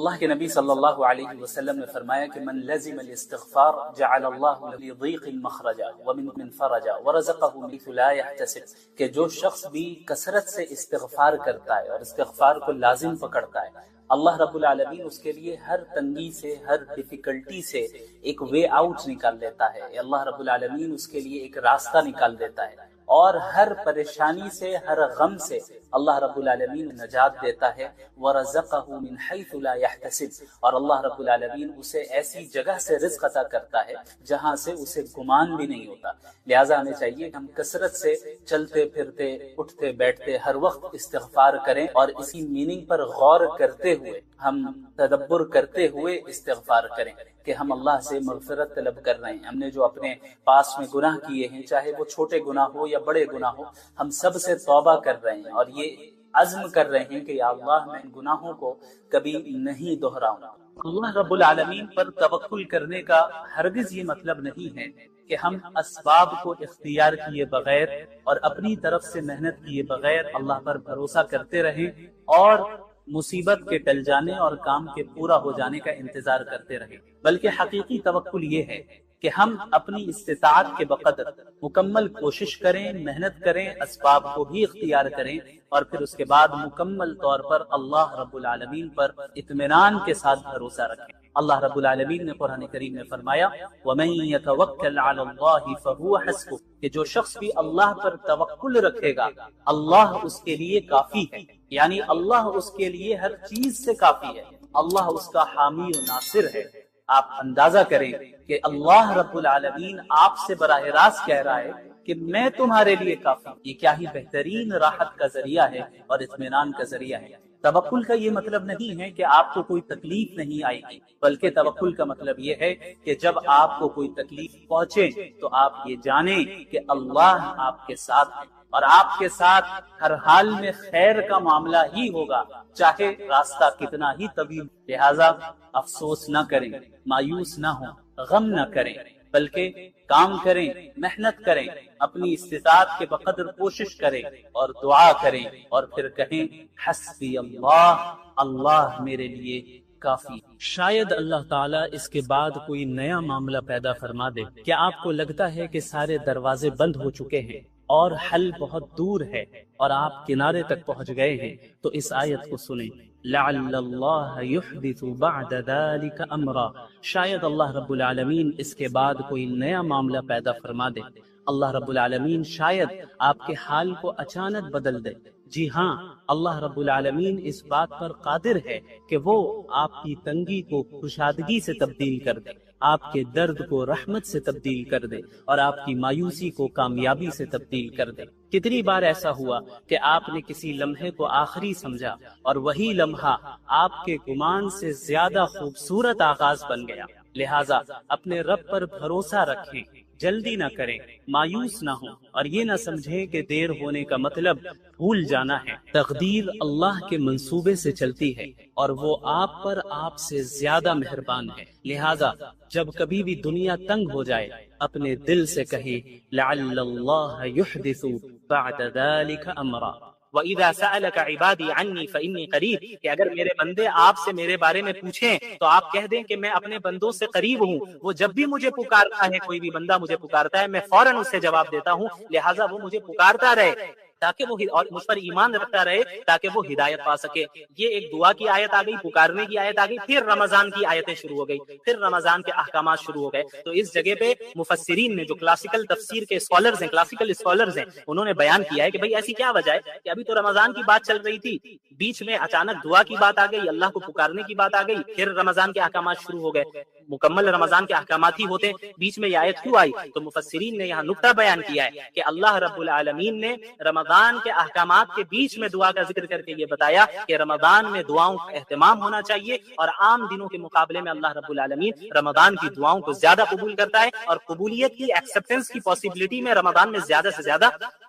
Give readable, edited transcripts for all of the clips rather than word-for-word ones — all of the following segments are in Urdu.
اللہ کے نبی صلی اللہ علیہ وسلم نے فرمایا کہ من لزم الاستغفار جعل اللہ له ضیق مخرجا ومن فرجا ورزقہ من لا يحتسب، کہ جو شخص بھی کثرت سے استغفار کرتا ہے اور استغفار کو لازم پکڑتا ہے، اللہ رب العالمین اس کے لیے ہر تنگی سے، ہر ڈیفیکلٹی سے ایک وے آؤٹ نکال دیتا ہے، اللہ رب العالمین اس کے لیے ایک راستہ نکال دیتا ہے، اور ہر پریشانی سے، ہر غم سے اللہ رب العالمین نجات دیتا ہے۔ وَرَزَقَهُ مِنْ حَيْثُ لَا يَحْتَسِبُ، اور اللہ رب العالمین اسے ایسی جگہ سے رزق عطا کرتا ہے جہاں سے اسے گمان بھی نہیں ہوتا۔ لہٰذا ہمیں چاہیے کہ ہم کثرت سے چلتے پھرتے، اٹھتے بیٹھتے ہر وقت استغفار کریں، اور اسی میننگ پر غور کرتے ہوئے، ہم تدبر کرتے ہوئے استغفار کریں کہ ہم اللہ سے مغفرت طلب کر رہے ہیں۔ ہم نے جو اپنے پاس میں گناہ کیے ہیں، چاہے وہ چھوٹے گناہ ہو یا بڑے گناہ ہو، ہم سب سے توبہ کر رہے ہیں، اور یہ عزم کر رہے ہیں کہ یا اللہ میں ان گناہوں کو کبھی نہیں دہراؤں۔ اللہ رب العالمین پر توکل کرنے کا ہرگز یہ مطلب نہیں ہے کہ ہم اسباب کو اختیار کیے بغیر اور اپنی طرف سے محنت کیے بغیر اللہ پر بھروسہ کرتے رہیں اور مصیبت کے ٹل جانے اور کام کے پورا ہو جانے کا انتظار کرتے رہیں، بلکہ حقیقی توکل یہ ہے کہ ہم اپنی استطاعت کے بقدر مکمل کوشش کریں، محنت کریں، اسباب کو بھی اختیار کریں، اور پھر اس کے بعد مکمل طور پر اللہ رب العالمین پر اطمینان کے ساتھ بھروسہ رکھیں۔ اللہ رب العالمین نے قرآن کریم میں فرمایا وَمَن يَتَوَكَّلْ عَلَى اللَّهِ فَهُوَ حَسْبُهُ، کہ جو شخص بھی اللہ پر توکل رکھے گا اللہ اس کے لیے کافی ہے، یعنی اللہ اس کے لیے ہر چیز سے کافی ہے، اللہ اس کا حامی و ناصر ہے۔ آپ اندازہ کریں کہ اللہ رب العالمین آپ سے براہ راست کہہ رہا ہے کہ میں تمہارے لیے کافی ہوں۔ یہ کیا ہی بہترین راحت کا ذریعہ ہے اور اطمینان کا ذریعہ ہے۔ توکل کا یہ مطلب نہیں ہے کہ آپ کو کوئی تکلیف نہیں آئے گی، بلکہ توکل کا مطلب یہ ہے کہ جب آپ کو کوئی تکلیف پہنچے تو آپ یہ جانیں کہ اللہ آپ کے ساتھ ہے، اور آپ کے ساتھ ہر حال میں خیر کا معاملہ ہی ہوگا، چاہے راستہ کتنا ہی طویل۔ لہذا افسوس نہ کریں، مایوس نہ ہوں، غم نہ کریں، بلکہ کام کریں، محنت کریں، اپنی استطاعت کے بقدر کوشش کریں اور دعا کریں، اور پھر کہیں حسبی اللہ، اللہ میرے لیے کافی۔ شاید اللہ تعالیٰ اس کے بعد کوئی نیا معاملہ پیدا فرما دے۔ کیا آپ کو لگتا ہے کہ سارے دروازے بند ہو چکے ہیں اور حل بہت دور ہے اور آپ کنارے تک پہنچ گئے ہیں؟ تو اس آیت کو سنیں، لعل اللہ یحدث بعد ذلك امرا، شاید اللہ رب العالمین اس کے بعد کوئی نیا معاملہ پیدا فرما دے۔ اللہ رب العالمین شاید آپ کے حال کو اچانک بدل دے۔ جی ہاں، اللہ رب العالمین اس بات پر قادر ہے کہ وہ آپ کی تنگی کو کشادگی سے تبدیل کر دے، آپ کے درد کو رحمت سے تبدیل کر دے، اور آپ کی مایوسی کو کامیابی سے تبدیل کر دے۔ کتنی بار ایسا ہوا کہ آپ نے کسی لمحے کو آخری سمجھا اور وہی لمحہ آپ کے گمان سے زیادہ خوبصورت آغاز بن گیا۔ لہٰذا اپنے رب پر بھروسہ رکھیں، جلدی نہ کریں، مایوس نہ ہوں، اور یہ نہ سمجھیں کہ دیر ہونے کا مطلب بھول جانا ہے۔ تقدیر اللہ کے منصوبے سے چلتی ہے اور وہ آپ پر آپ سے زیادہ مہربان ہے۔ لہٰذا جب کبھی بھی دنیا تنگ ہو جائے، اپنے دل سے کہے لعل اللہ یحدث بعد ذلك امرا، وَإِذَا سَأَلَكَ عِبَادِي عَنِّي فَإِنِّي قَرِيبٌ، کہ اگر میرے بندے آپ سے میرے بارے میں پوچھیں تو آپ کہہ دیں کہ میں اپنے بندوں سے قریب ہوں، وہ جب بھی مجھے پکارتا ہے، کوئی بھی بندہ مجھے پکارتا ہے، میں فوراً اس سے جواب دیتا ہوں، لہٰذا وہ مجھے پکارتا رہے تاکہ وہ اور مجھ پر ایمان رکھتا رہے تاکہ وہ ہدایت پا سکے۔ یہ ایک دعا کی آیت آ گئی، پکارنے کی آیت آ گئی، پھر رمضان کی آیتیں شروع ہو گئی، پھر رمضان کے احکامات شروع ہو گئے۔ تو اس جگہ پہ مفسرین نے، جو کلاسیکل تفسیر کے اسکالرز ہیں، کلاسیکل اسکالرز ہیں، انہوں نے بیان کیا ہے کہ بھئی ایسی کیا وجہ ہے کہ ابھی تو رمضان کی بات چل رہی تھی، بیچ میں اچانک دعا کی بات آ گئی، اللہ کو پکارنے کی بات آ گئی، پھر رمضان کے احکامات شروع ہو گئے، مکمل رمضان کے احکامات ہی ہوتے، بیچ میں یہ آیت کیوں آئی؟ تو مفسرین نے یہاں نقطہ بیان کیا ہے کہ اللہ رب العالمین نے رمضان کے احکامات کے بیچ میں دعا کا ذکر کر کے یہ بتایا کہ رمضان میں دعاؤں کا اہتمام ہونا چاہیے، اور عام دنوں کے مقابلے میں اللہ رب العالمین رمضان کی دعاؤں کو زیادہ قبول کرتا ہے، اور قبولیت کی، ایکسپٹنس کی پاسبلٹی میں رمضان میں زیادہ سے زیادہ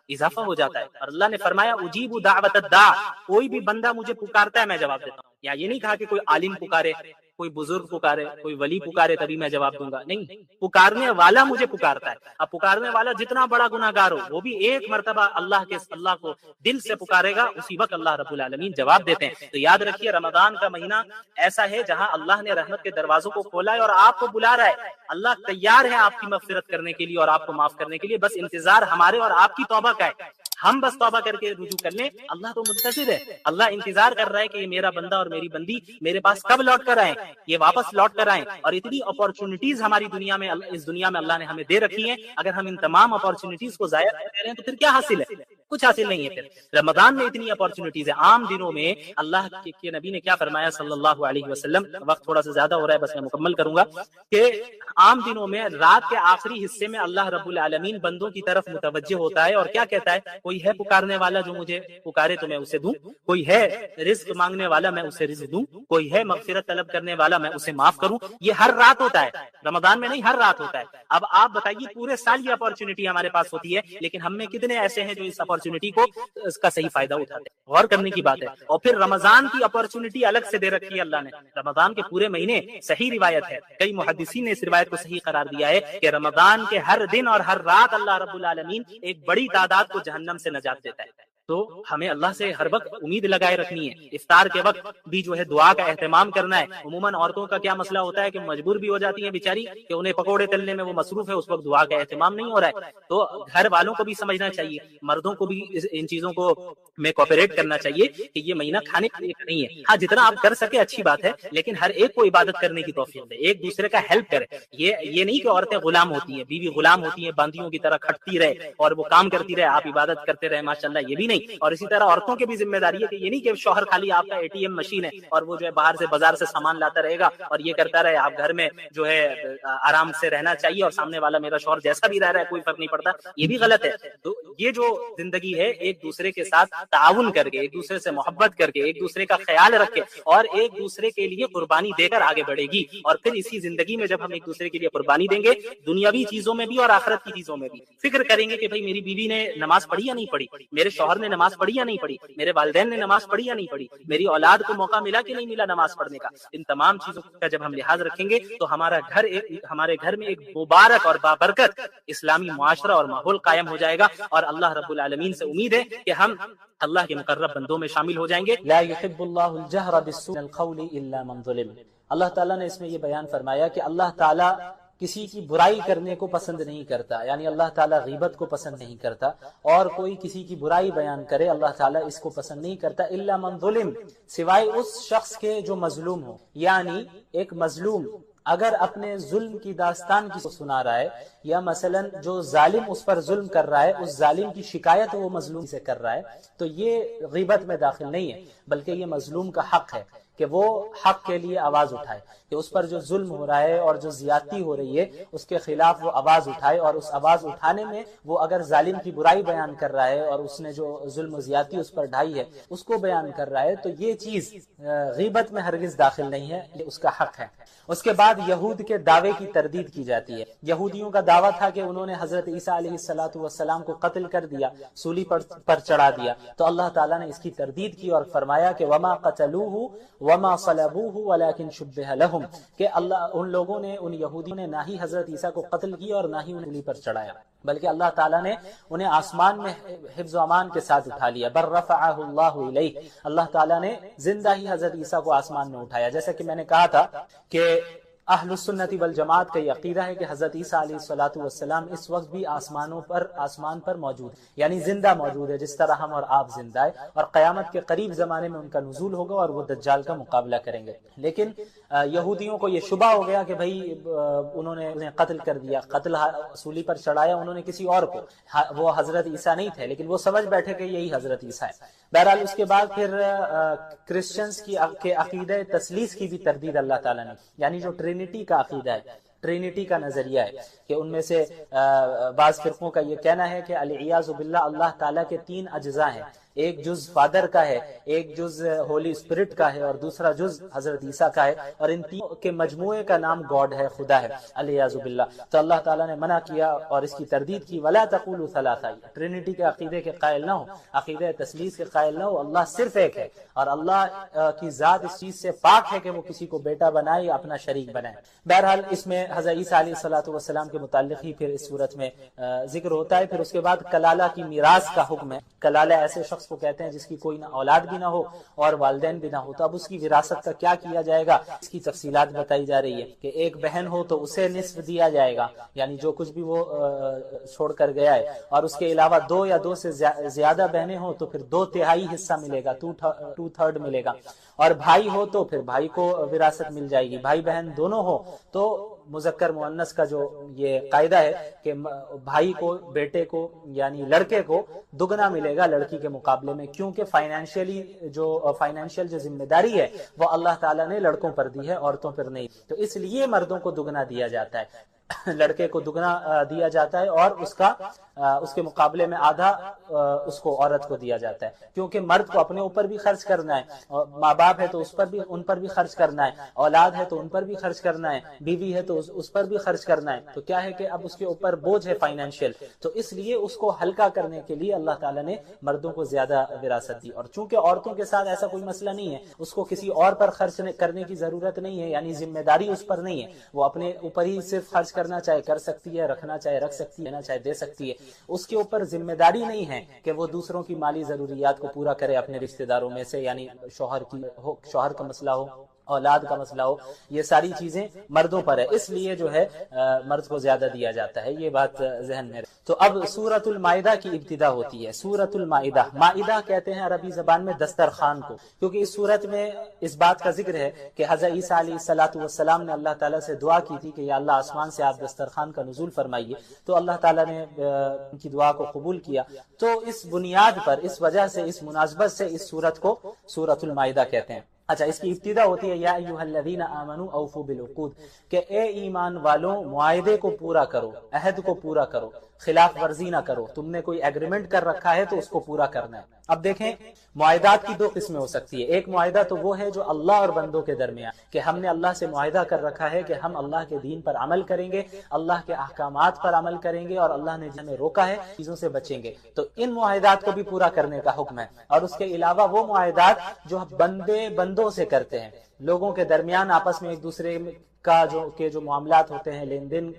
اضافہ ہو جاتا ہے. اور اللہ نے فرمایا اجیب دعوت الداع، کوئی بھی بندہ مجھے پکارتا ہے میں جواب دیتا ہوں. یا یہ نہیں کہا کہ کوئی عالم پکارے، کوئی بزرگ پکارے، کوئی ولی پکارے تبھی میں جواب دوں گا، نہیں، پکارنے والا مجھے پکارتا ہے. اب پکارنے والا جتنا بڑا گناہگار ہو وہ بھی ایک مرتبہ اللہ کو دل سے پکارے گا، اسی وقت اللہ رب العالمین جواب دیتے ہیں. تو یاد رکھیے رمضان کا مہینہ ایسا ہے جہاں اللہ نے رحمت کے دروازوں کو کھولا ہے اور آپ کو بلا رہا ہے. اللہ تیار ہے آپ کی مغفرت کرنے کے لیے اور آپ کو معاف کرنے کے لیے، بس انتظار ہمارے اور آپ کی توبہ کا ہے. ہم بس توبہ کر کے رجوع کر لیں. اللہ تو منتظر ہے، اللہ انتظار کر رہا ہے کہ یہ میرا بندہ اور میری بندی میرے پاس کب لوٹ کر آئیں، یہ واپس لوٹ کر آئیں. اور اتنی اپارچونٹیز ہماری دنیا میں اس دنیا میں اللہ نے ہمیں دے رکھی ہیں، اگر ہم ان تمام اپارچونٹیز کو ضائع کر رہے ہیں تو پھر کیا حاصل ہے؟ کچھ حاصل نہیں ہے. پھر رمضان میں اتنی اپارچونٹیز ہیں. عام دنوں میں اللہ کے نبی نے کیا فرمایا صلی اللہ علیہ وسلم، وقت تھوڑا سا زیادہ ہو رہا ہے بس میں مکمل کروں گا، کہ عام دنوں میں رات کے آخری حصے میں اللہ رب العالمین بندوں کی طرف متوجہ ہوتا ہے اور کیا کہتا ہے، کوئی ہے پکارنے والا جو مجھے پکارے تو میں اسے دوں، کوئی ہے رزق مانگنے والا میں اسے رزق دوں، کوئی ہے مغفرت طلب کرنے والا میں اسے معاف کروں. یہ ہر رات ہوتا ہے، رمضان میں نہیں، ہر رات ہوتا ہے. اب آپ بتائیے پورے سال یہ اپارچونٹی ہمارے پاس ہوتی ہے، لیکن ہم میں کتنے ایسے ہیں جو اس اپارچونٹی کو اس کا صحیح فائدہ اٹھاتے ہیں؟ غور کرنے کی بات ہے. اور پھر رمضان کی اپارچونٹی الگ سے دے رکھی ہے اللہ نے. رمضان کے پورے مہینے، صحیح روایت ہے، کئی محدثین نے اس روایت کو صحیح قرار دیا ہے کہ رمضان کے ہر دن اور ہر رات اللہ رب العالمین ایک بڑی تعداد کو جہنم سے نجات دیتا ہے. تو ہمیں اللہ سے ہر وقت امید لگائے رکھنی ہے. افطار کے وقت بھی جو ہے دعا کا اہتمام کرنا ہے. عموماً عورتوں کا کیا مسئلہ ہوتا ہے کہ مجبور بھی ہو جاتی ہیں بیچاری کہ انہیں پکوڑے تلنے میں وہ مصروف ہے، اس وقت دعا کا اہتمام نہیں ہو رہا ہے. تو گھر والوں کو بھی سمجھنا چاہیے، مردوں کو بھی ان چیزوں کو میں کوپریٹ کرنا چاہیے کہ یہ مہینہ کھانے پینے کا نہیں ہے. ہاں جتنا آپ کر سکے اچھی بات ہے، لیکن ہر ایک کو عبادت کرنے کی توفیق دے، ایک دوسرے کا ہیلپ کرے. یہ نہیں کہ عورتیں غلام ہوتی ہیں، بیوی غلام ہوتی ہیں، باندیوں کی طرح کھٹتی رہے اور وہ کام کرتی رہے، آپ عبادت کرتے رہے ماشاءاللہ، یہ بھی نہیں. اور اسی طرح عورتوں کی بھی ذمہ داری ہے کہ یہ نہیں کہ شوہر خالی آپ کا ATM مشین ہے اور وہ جو ہے باہر سے بازار سے سامان لاتا رہے گا اور یہ کرتا رہے. آپ گھر میں جو ہے آرام سے رہنا چاہیے اور سامنے والا میرا شوہر جیسا بھی رہ رہا ہے کوئی فرق نہیں پڑتا، یہ بھی غلط ہے. تو یہ جو زندگی ہے ایک دوسرے کے ساتھ تعاون کر کے، ایک دوسرے سے محبت کر کے، ایک دوسرے کا خیال رکھ کے اور ایک دوسرے کے لیے قربانی دے کر آگے بڑھے گی. اور پھر اسی زندگی میں جب ہم ایک دوسرے کے لیے قربانی دیں گے، دنیاوی چیزوں میں بھی اور آخرت کی چیزوں میں بھی فکر کریں گے کہ بھئی میری بیوی نے نماز پڑھی یا نہیں پڑھی، میرے شوہر نے نماز پڑھی یا نہیں پڑھی، میرے والدین نے نماز پڑھی یا نہیں پڑھی، میری اولاد کو موقع ملا کہ نہیں ملا نماز پڑھنے کا. ان تمام چیزوں کا جب ہم لحاظ رکھیں گے تو ہمارے گھر میں ایک مبارک اور بابرکت اسلامی معاشرہ اور ماحول قائم ہو جائے گا. اور اللہ رب العالمین سے امید ہے کہ ہم اللہ کے مقرب بندوں میں شامل ہو جائیں گے. لا يحب اللہ الجہر بالسوء من القول الا من ظلم. اللہ تعالیٰ نے اس میں یہ بیان فرمایا کہ اللہ تعالیٰ کسی کی برائی کرنے کو پسند نہیں کرتا، یعنی اللہ تعالیٰ غیبت کو پسند نہیں کرتا، اور کوئی کسی کی برائی بیان کرے اللہ تعالیٰ اس کو پسند نہیں کرتا. الا من ظلم، سوائے اس شخص کے جو مظلوم ہو. یعنی ایک مظلوم اگر اپنے ظلم کی داستان کی سنا رہا ہے، یا مثلا جو ظالم اس پر ظلم کر رہا ہے اس ظالم کی شکایت وہ مظلوم سے کر رہا ہے، تو یہ غیبت میں داخل نہیں ہے، بلکہ یہ مظلوم کا حق ہے کہ وہ حق کے لیے آواز اٹھائے، کہ اس پر جو ظلم ہو رہا ہے اور جو زیادتی ہو رہی ہے اس کے خلاف وہ آواز اٹھائے. اور اس آواز اٹھانے میں وہ اگر ظالم کی برائی بیان کر رہا ہے اور اس نے جو ظلم و زیادتی اس پر ڈھائی ہے اس کو بیان کر رہا ہے، تو یہ چیز غیبت میں ہرگز داخل نہیں ہے، یہ اس کا حق ہے. اس کے بعد یہود کے دعوے کی تردید کی جاتی ہے. یہودیوں کا دعویٰ تھا کہ انہوں نے حضرت عیسیٰ علیہ السلام کو قتل کر دیا، سولی پر چڑھا دیا. تو اللہ تعالیٰ نے اس کی تردید کی اور فرمایا کہ وما قتلوہ وما صلبوہ ولکن شبہ لہم، کہ ان لوگوں نے، ان یہودیوں نے نہ ہی حضرت عیسیٰ کو قتل کیا اور نہ ہی انہیں سولی پر چڑھایا، بلکہ اللہ تعالیٰ نے انہیں آسمان میں حفظ و امان کے ساتھ اٹھا لیا. بر رفعہ اللہ الیہ، اللہ تعالیٰ نے زندہ ہی حضرت عیسیٰ کو آسمان میں اٹھایا. جیسا کہ میں نے کہا تھا کہ اہل السنت والجماعت کا یہ عقیدہ ہے کہ حضرت عیسیٰ علیہ السلام اس وقت بھی آسمان پر موجود، یعنی زندہ موجود ہے، جس طرح ہم اور آپ زندہ ہے، اور قیامت کے قریب زمانے میں ان کا نزول ہوگا اور وہ دجال کا مقابلہ کریں گے. لیکن یہودیوں کو یہ شبہ ہو گیا کہ بھئی انہوں نے انہیں قتل کر دیا، قتل سولی پر چڑھایا انہوں نے کسی اور کو، وہ حضرت عیسیٰ نہیں تھے، لیکن وہ سمجھ بیٹھے کہ یہی حضرت عیسیٰ ہے. بہرحال اس کے بعد پھر کرسچنز کے عقیدہ تثلیث کی بھی تردید اللہ تعالیٰ نے، یعنی جو ٹرینٹی کا عقیدہ ہے، ٹرینٹی کا نظریہ ہے، کہ ان میں سے بعض فرقوں کا یہ کہنا ہے کہ العیاذ باللہ اللہ تعالیٰ کے 3 اجزاء ہیں، ایک جز فادر کا ہے، ایک جز ہولی اسپرٹ کا ہے، اور دوسرا جز حضرت عیسیٰ کا ہے، اور ان تینوں کے مجموعے کا نام گاڈ ہے، خدا ہے، علیہ باللہ۔ تو اللہ تعالیٰ نے منع کیا اور اس کی تردید کی، ولا تقولوا ثلاثہ، ٹرینٹی کے عقیدے کے قائل نہ ہو، عقیدہ تثلیث کے قائل نہ ہو، اللہ صرف ایک ہے، اور اللہ کی ذات اس چیز سے پاک ہے کہ وہ کسی کو بیٹا بنائے یا اپنا شریک بنائے۔ بہرحال اس میں حضرت عیسیٰ علیہ السلام کے متعلق ہی پھر اس صورت میں ذکر ہوتا ہے۔ پھر اس کے بعد کلالہ کی میراث کا حکم ہے۔ کلالہ ایسے شخص کو کہتے ہیں جس کی کوئی نہ اولاد بھی نہ ہو اور والدین بھی نہ ہو، تو اب اس کی وراثت کا کیا کیا جائے گا، اس کی تفصیلات بتائی جا رہی ہے کہ ایک بہن ہو تو اسے نصف دیا جائے گا، یعنی جو کچھ بھی وہ چھوڑ کر گیا ہے، اور اس کے علاوہ دو یا دو سے زیادہ بہنیں ہوں تو پھر 2/3 حصہ ملے گا، 2/3 ملے گا، اور بھائی ہو تو پھر بھائی کو وراثت مل جائے گی، بھائی بہن دونوں ہو تو مذکر مؤنث کا جو یہ قاعدہ ہے کہ بھائی کو، بیٹے کو یعنی لڑکے کو دگنا ملے گا لڑکی کے مقابلے میں، کیونکہ فائنینشیل جو ذمہ داری ہے وہ اللہ تعالیٰ نے لڑکوں پر دی ہے، عورتوں پر نہیں، تو اس لیے مردوں کو دگنا دیا جاتا ہے، لڑکے کو دگنا دیا جاتا ہے، اور اس کے مقابلے میں آدھا اس کو عورت کو دیا جاتا ہے، کیونکہ مرد کو اپنے اوپر بھی خرچ کرنا ہے، اور ماں باپ ہے تو ان پر بھی خرچ کرنا ہے، اولاد ہے تو ان پر بھی خرچ کرنا ہے، بیوی ہے تو اس پر بھی خرچ کرنا ہے، تو کیا ہے کہ اب اس کے اوپر بوجھ ہے فائنینشیل، تو اس لیے اس کو ہلکا کرنے کے لیے اللہ تعالیٰ نے مردوں کو زیادہ وراثت دی، اور چونکہ عورتوں کے ساتھ ایسا کوئی مسئلہ نہیں ہے، اس کو کسی اور پر خرچ کرنے کی ضرورت نہیں ہے، یعنی ذمہ داری اس پر نہیں ہے، وہ اپنے اوپر ہی صرف خرچ کرنا چاہے کر سکتی ہے، رکھنا چاہے رکھ سکتی ہے، لینا چاہے دے سکتی ہے، اس کے اوپر ذمہ داری نہیں ہے کہ وہ دوسروں کی مالی ضروریات کو پورا کرے اپنے رشتہ داروں میں سے، یعنی شوہر کا مسئلہ ہو، اولاد کا مسئلہ ہو، یہ ساری چیزیں مردوں پر ہے، اس لیے جو ہے مرد کو زیادہ دیا جاتا ہے، یہ بات ذہن میں رہے۔ تو اب سورۃ المائدہ کی ابتدا ہوتی ہے۔ سورۃ المائدہ، مائدہ کہتے ہیں عربی زبان میں دسترخوان کو، کیونکہ اس سورت میں اس بات کا ذکر ہے کہ حضرت عیسیٰ علیہ السلام نے اللہ تعالیٰ سے دعا کی تھی کہ یا اللہ آسمان سے آپ دسترخوان کا نزول فرمائیے، تو اللہ تعالیٰ نے ان کی دعا کو قبول کیا، تو اس بنیاد پر، اس وجہ سے، اس مناسبت سے اس سورت کو سورۃ المائدہ کہتے ہیں۔ اچھا، اس کی ابتدا ہوتی ہے یا ایھا الذین آمنوا اوفوا بالعقود، کہ اے ایمان والوں معاہدے کو پورا کرو، عہد کو پورا کرو، خلاف ورزی نہ کرو، تم نے کوئی ایگریمنٹ کر رکھا ہے تو اس کو پورا کرنا ہے۔ اب دیکھیں، معاہدات کی 2 قسمیں ہو سکتی ہے۔ ایک معاہدہ تو وہ ہے جو اللہ اور بندوں کے درمیان، کہ ہم نے اللہ سے معاہدہ کر رکھا ہے کہ ہم اللہ کے دین پر عمل کریں گے، اللہ کے احکامات پر عمل کریں گے، اور اللہ نے ہمیں روکا ہے چیزوں سے بچیں گے، تو ان معاہدات کو بھی پورا کرنے کا حکم ہے۔ اور اس کے علاوہ وہ معاہدات جو بندوں سے کرتے ہیں، لوگوں کے درمیان آپس میں ایک دوسرے کا جو معاملات ہوتے ہیں، لین دین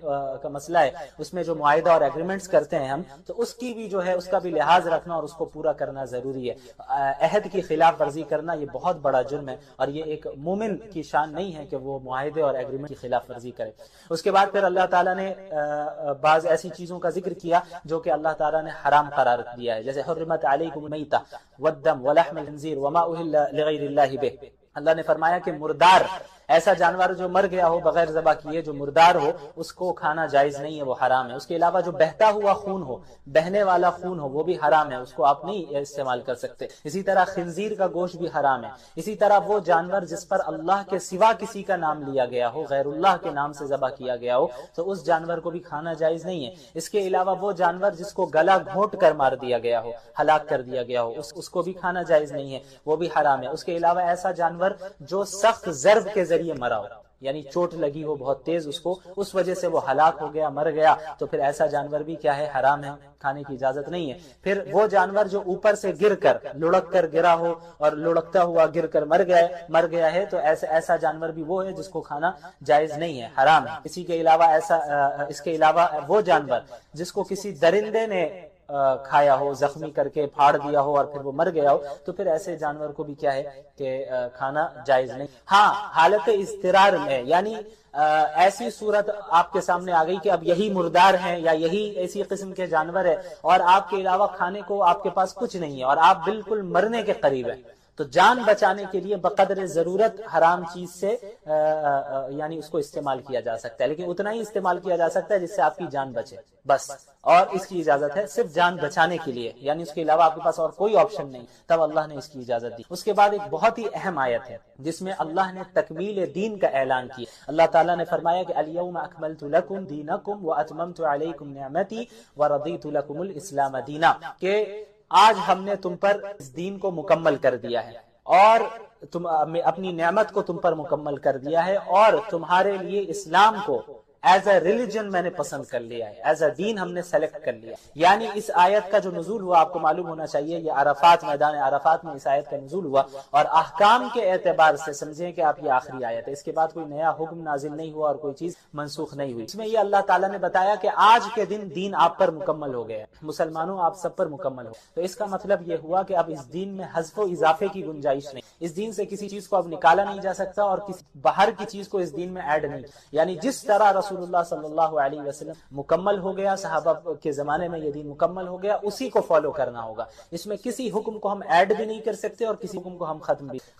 کا مسئلہ ہے، اس میں جو معاہدہ اور ایگریمنٹس کرتے ہیں ہم، تو اس کی بھی جو ہے اس کا بھی لحاظ رکھنا اور اس کو پورا کرنا ضروری ہے۔ عہد کی خلاف ورزی کرنا یہ بہت بڑا جرم ہے، اور یہ ایک مومن کی شان نہیں ہے کہ وہ معاہدے اور ایگریمنٹ کی خلاف ورزی کرے۔ اس کے بعد پھر اللہ تعالیٰ نے بعض ایسی چیزوں کا ذکر کیا جو کہ اللہ تعالیٰ نے حرام قرار دیا ہے، جیسے حرمت علیکم المیتہ والدم ولحم الخنزیر وما اہل لغیر اللہ بہ۔ اللہ نے فرمایا کہ مردار، ایسا جانور جو مر گیا ہو بغیر ذبح کیے، جو مردار ہو، اس کو کھانا جائز نہیں ہے، وہ حرام ہے۔ اس کے علاوہ جو بہتا ہوا خون ہو، بہنے والا خون ہو، وہ بھی حرام ہے، اس کو آپ نہیں استعمال کر سکتے۔ اسی طرح خنزیر کا گوشت بھی حرام ہے۔ اسی طرح وہ جانور جس پر اللہ کے سوا کسی کا نام لیا گیا ہو، غیر اللہ کے نام سے ذبح کیا گیا ہو، تو اس جانور کو بھی کھانا جائز نہیں ہے۔ اس کے علاوہ وہ جانور جس کو گلا گھونٹ کر مار دیا گیا ہو، ہلاک کر دیا گیا ہو، اس کو بھی کھانا جائز نہیں ہے، وہ بھی حرام ہے۔ اس کے علاوہ ایسا جانور جو سخت ضرب کے ذریعے مرا ہو، یعنی چوٹ لگی ہو بہت تیز اس کو، اس وجہ سے وہ ہلاک ہو گیا، مر گیا، تو پھر ایسا جانور بھی کیا ہے، حرام ہے، کھانے کی اجازت نہیں ہے۔ پھر وہ جانور جو اوپر سے گر کر، لڑک کر گرا ہو اور لڑکتا ہوا گر کر مر گیا ہے، تو ایسا جانور بھی وہ ہے جس کو کھانا جائز نہیں ہے، حرام ہے۔ اس کے علاوہ وہ جانور جس کو کسی درندے نے کھایا ہو، زخمی کر کے پھاڑ دیا ہو اور پھر وہ مر گیا ہو، تو پھر ایسے جانور کو بھی کیا ہے کہ کھانا جائز نہیں۔ ہاں، حالت اضطرار میں، یعنی ایسی صورت آپ کے سامنے آ گئی کہ اب یہی مردار ہیں یا یہی ایسی قسم کے جانور ہے، اور آپ کے علاوہ کھانے کو آپ کے پاس کچھ نہیں ہے، اور آپ بالکل مرنے کے قریب ہیں، تو جان بچانے کے لیے بقدر ضرورت حرام چیز سے یعنی اس کو استعمال کیا جا سکتا ہے، لیکن اتنا ہی استعمال کیا جا سکتا ہے جس سے آپ کی جان بچے بس، اور اس کی اجازت ہے صرف جان بچانے کے لیے، یعنی اس کے علاوہ آپ کے پاس اور کوئی آپشن نہیں، تب اللہ نے اس کی اجازت دی۔ اس کے بعد ایک بہت ہی اہم آیت ہے جس میں اللہ نے تکمیل دین کا اعلان کیا۔ اللہ تعالیٰ نے فرمایا کہ الیوم اکملت لکم دینکم واتممت علیکم نعمتی ورضیت لکم الاسلام دینا، کہ آج ہم نے تم پر اس دین کو مکمل کر دیا ہے اور تم اپنی نعمت کو تم پر مکمل کر دیا ہے اور تمہارے لیے اسلام کو ایز اے ریلیجن میں نے پسند کر لیا ہے، ایز اے دین ہم نے سلیکٹ کر لیا۔ یعنی اس آیت کا جو نزول ہوا آپ کو معلوم ہونا چاہیے، یہ عرفات، میدان عرفات میں اس آیت کا نزول ہوا، اور احکام کے اعتبار سے سمجھیں کہ آپ یہ آخری آیت ہے، اس کے بعد کوئی نیا حکم نازل نہیں ہوا اور کوئی چیز منسوخ نہیں ہوئی۔ اس میں یہ اللہ تعالیٰ نے بتایا کہ آج کے دین آپ پر مکمل ہو گیا، مسلمانوں آپ سب پر مکمل ہو۔ تو اس کا مطلب یہ ہوا کہ اب اس دین میں حذف و اضافے کی گنجائش نہیں، اس دین سے کسی چیز کو اب نکالا نہیں جا سکتا اور کسی باہر کی چیز کو اس دین میں ایڈ نہیں، یعنی جس طرح رسول اللہ صلی اللہ علیہ وسلم مکمل ہو گیا، صحابہ کے زمانے میں یہ دین مکمل ہو گیا، اسی کو فالو کرنا ہوگا۔ اس میں کسی حکم کو ہم ایڈ بھی نہیں کر سکتے اور کسی حکم کو ہم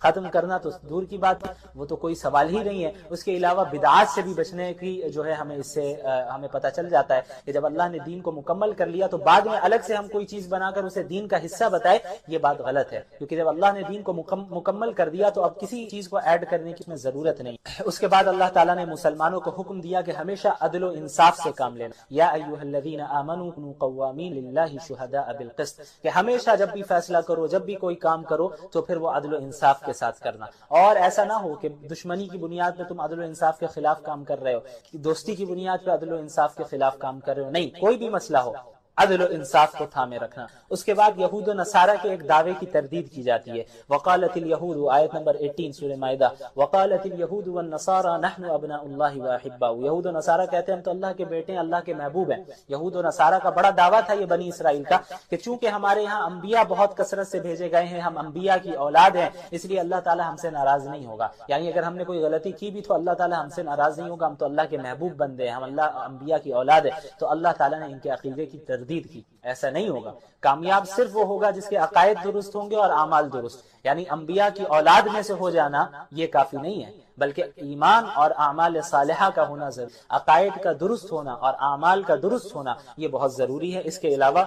ختم کرنا تو دور کی بات ہے، وہ تو کوئی سوال ہی نہیں ہے۔ اس کے علاوہ بدعات سے بھی بچنے کی جو ہے ہمیں اس سے ہمیں پتہ چل جاتا ہے کہ جب اللہ نے دین کو مکمل کر لیا تو بعد میں الگ سے ہم کوئی چیز بنا کر اسے دین کا حصہ بتائے، یہ بات غلط ہے، کیونکہ جب اللہ نے دین کو مکمل کر دیا تو اب کسی چیز کو ایڈ کرنے کی میں ضرورت نہیں۔ اس کے بعد اللہ تعالیٰ نے مسلمانوں کو حکم دیا کہ ہمیشہ عدل و انصاف سے کام لینا، یا ایھا الذین آمنوا کونوا قوامین للہ شہداء بالقسط، کہ ہمیشہ جب بھی فیصلہ کرو، جب بھی کوئی کام کرو تو پھر وہ عدل و انصاف کے ساتھ کرنا، اور ایسا نہ ہو کہ دشمنی کی بنیاد پہ تم عدل و انصاف کے خلاف کام کر رہے ہو، دوستی کی بنیاد پہ عدل و انصاف کے خلاف کام کر رہے ہو، نہیں، کوئی بھی مسئلہ ہو عدل و انصاف کو تھامے رکھنا۔ اس کے بعد یہود و نصارہ کے ایک دعوے کی تردید کی جاتی ہے، وقالت الیہود، آیت نمبر 18 سورہ مائدہ، وقالت الیہود والنصارى نحن ابناء اللہ واحباؤہ، یہود و نصارہ کہتے ہیں ہم تو اللہ کے بیٹے ہیں، اللہ کے محبوب ہیں۔ یہود و نصارہ کا بڑا دعویٰ تھا یہ بنی اسرائیل کا کہ چونکہ ہمارے یہاں انبیاء بہت کثرت سے بھیجے گئے ہیں، ہم انبیاء کی اولاد ہیں، اس لیے اللہ تعالیٰ ہم سے ناراض نہیں ہوگا، یعنی اگر ہم نے کوئی غلطی کی بھی تو اللہ تعالیٰ ہم سے ناراض نہیں ہوگا، ہم تو اللہ کے محبوب بندے ہیں، ہم اللہ انبیاء کی اولاد ہیں۔ تو اللہ تعالیٰ نے ان کے عقیدے کی تردید کی، ایسا نہیں ہوگا، کامیاب صرف وہ ہوگا جس کے عقائد درست ہوں گے اور اعمال درست، یعنی انبیاء کی اولاد میں سے ہو جانا یہ کافی نہیں ہے، بلکہ ایمان اور اعمال صالحہ کا ہونا ضروری، عقائد کا درست ہونا اور اعمال کا درست ہونا یہ بہت ضروری ہے، اس کے علاوہ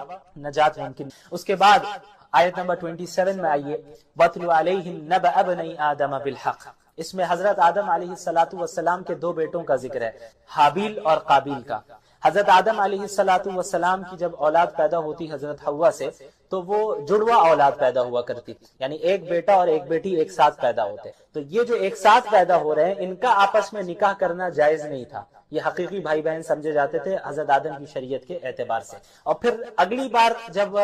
نجات ممکن۔ اس کے بعد آیت نمبر 27 میں آئیے، وَاتْلُ عَلَيْهِمْ نَبَأَ ابْنَيْ آدَمَ بِالْحَقِّ، اس میں حضرت آدم علیہ السلام کے دو بیٹوں کا ذکر ہے، حابیل اور قابیل کا۔ حضرت آدم علیہ السلام کی جب اولاد پیدا ہوتی حضرت حوا سے تو وہ جڑواں اولاد پیدا ہوا کرتی، یعنی ایک بیٹا اور ایک بیٹی ایک ساتھ پیدا ہوتے، تو یہ جو ایک ساتھ پیدا ہو رہے ہیں ان کا آپس میں نکاح کرنا جائز نہیں تھا، یہ حقیقی بھائی بہن سمجھے جاتے تھے حضرت آدم کی شریعت کے اعتبار سے۔ اور پھر اگلی بار جب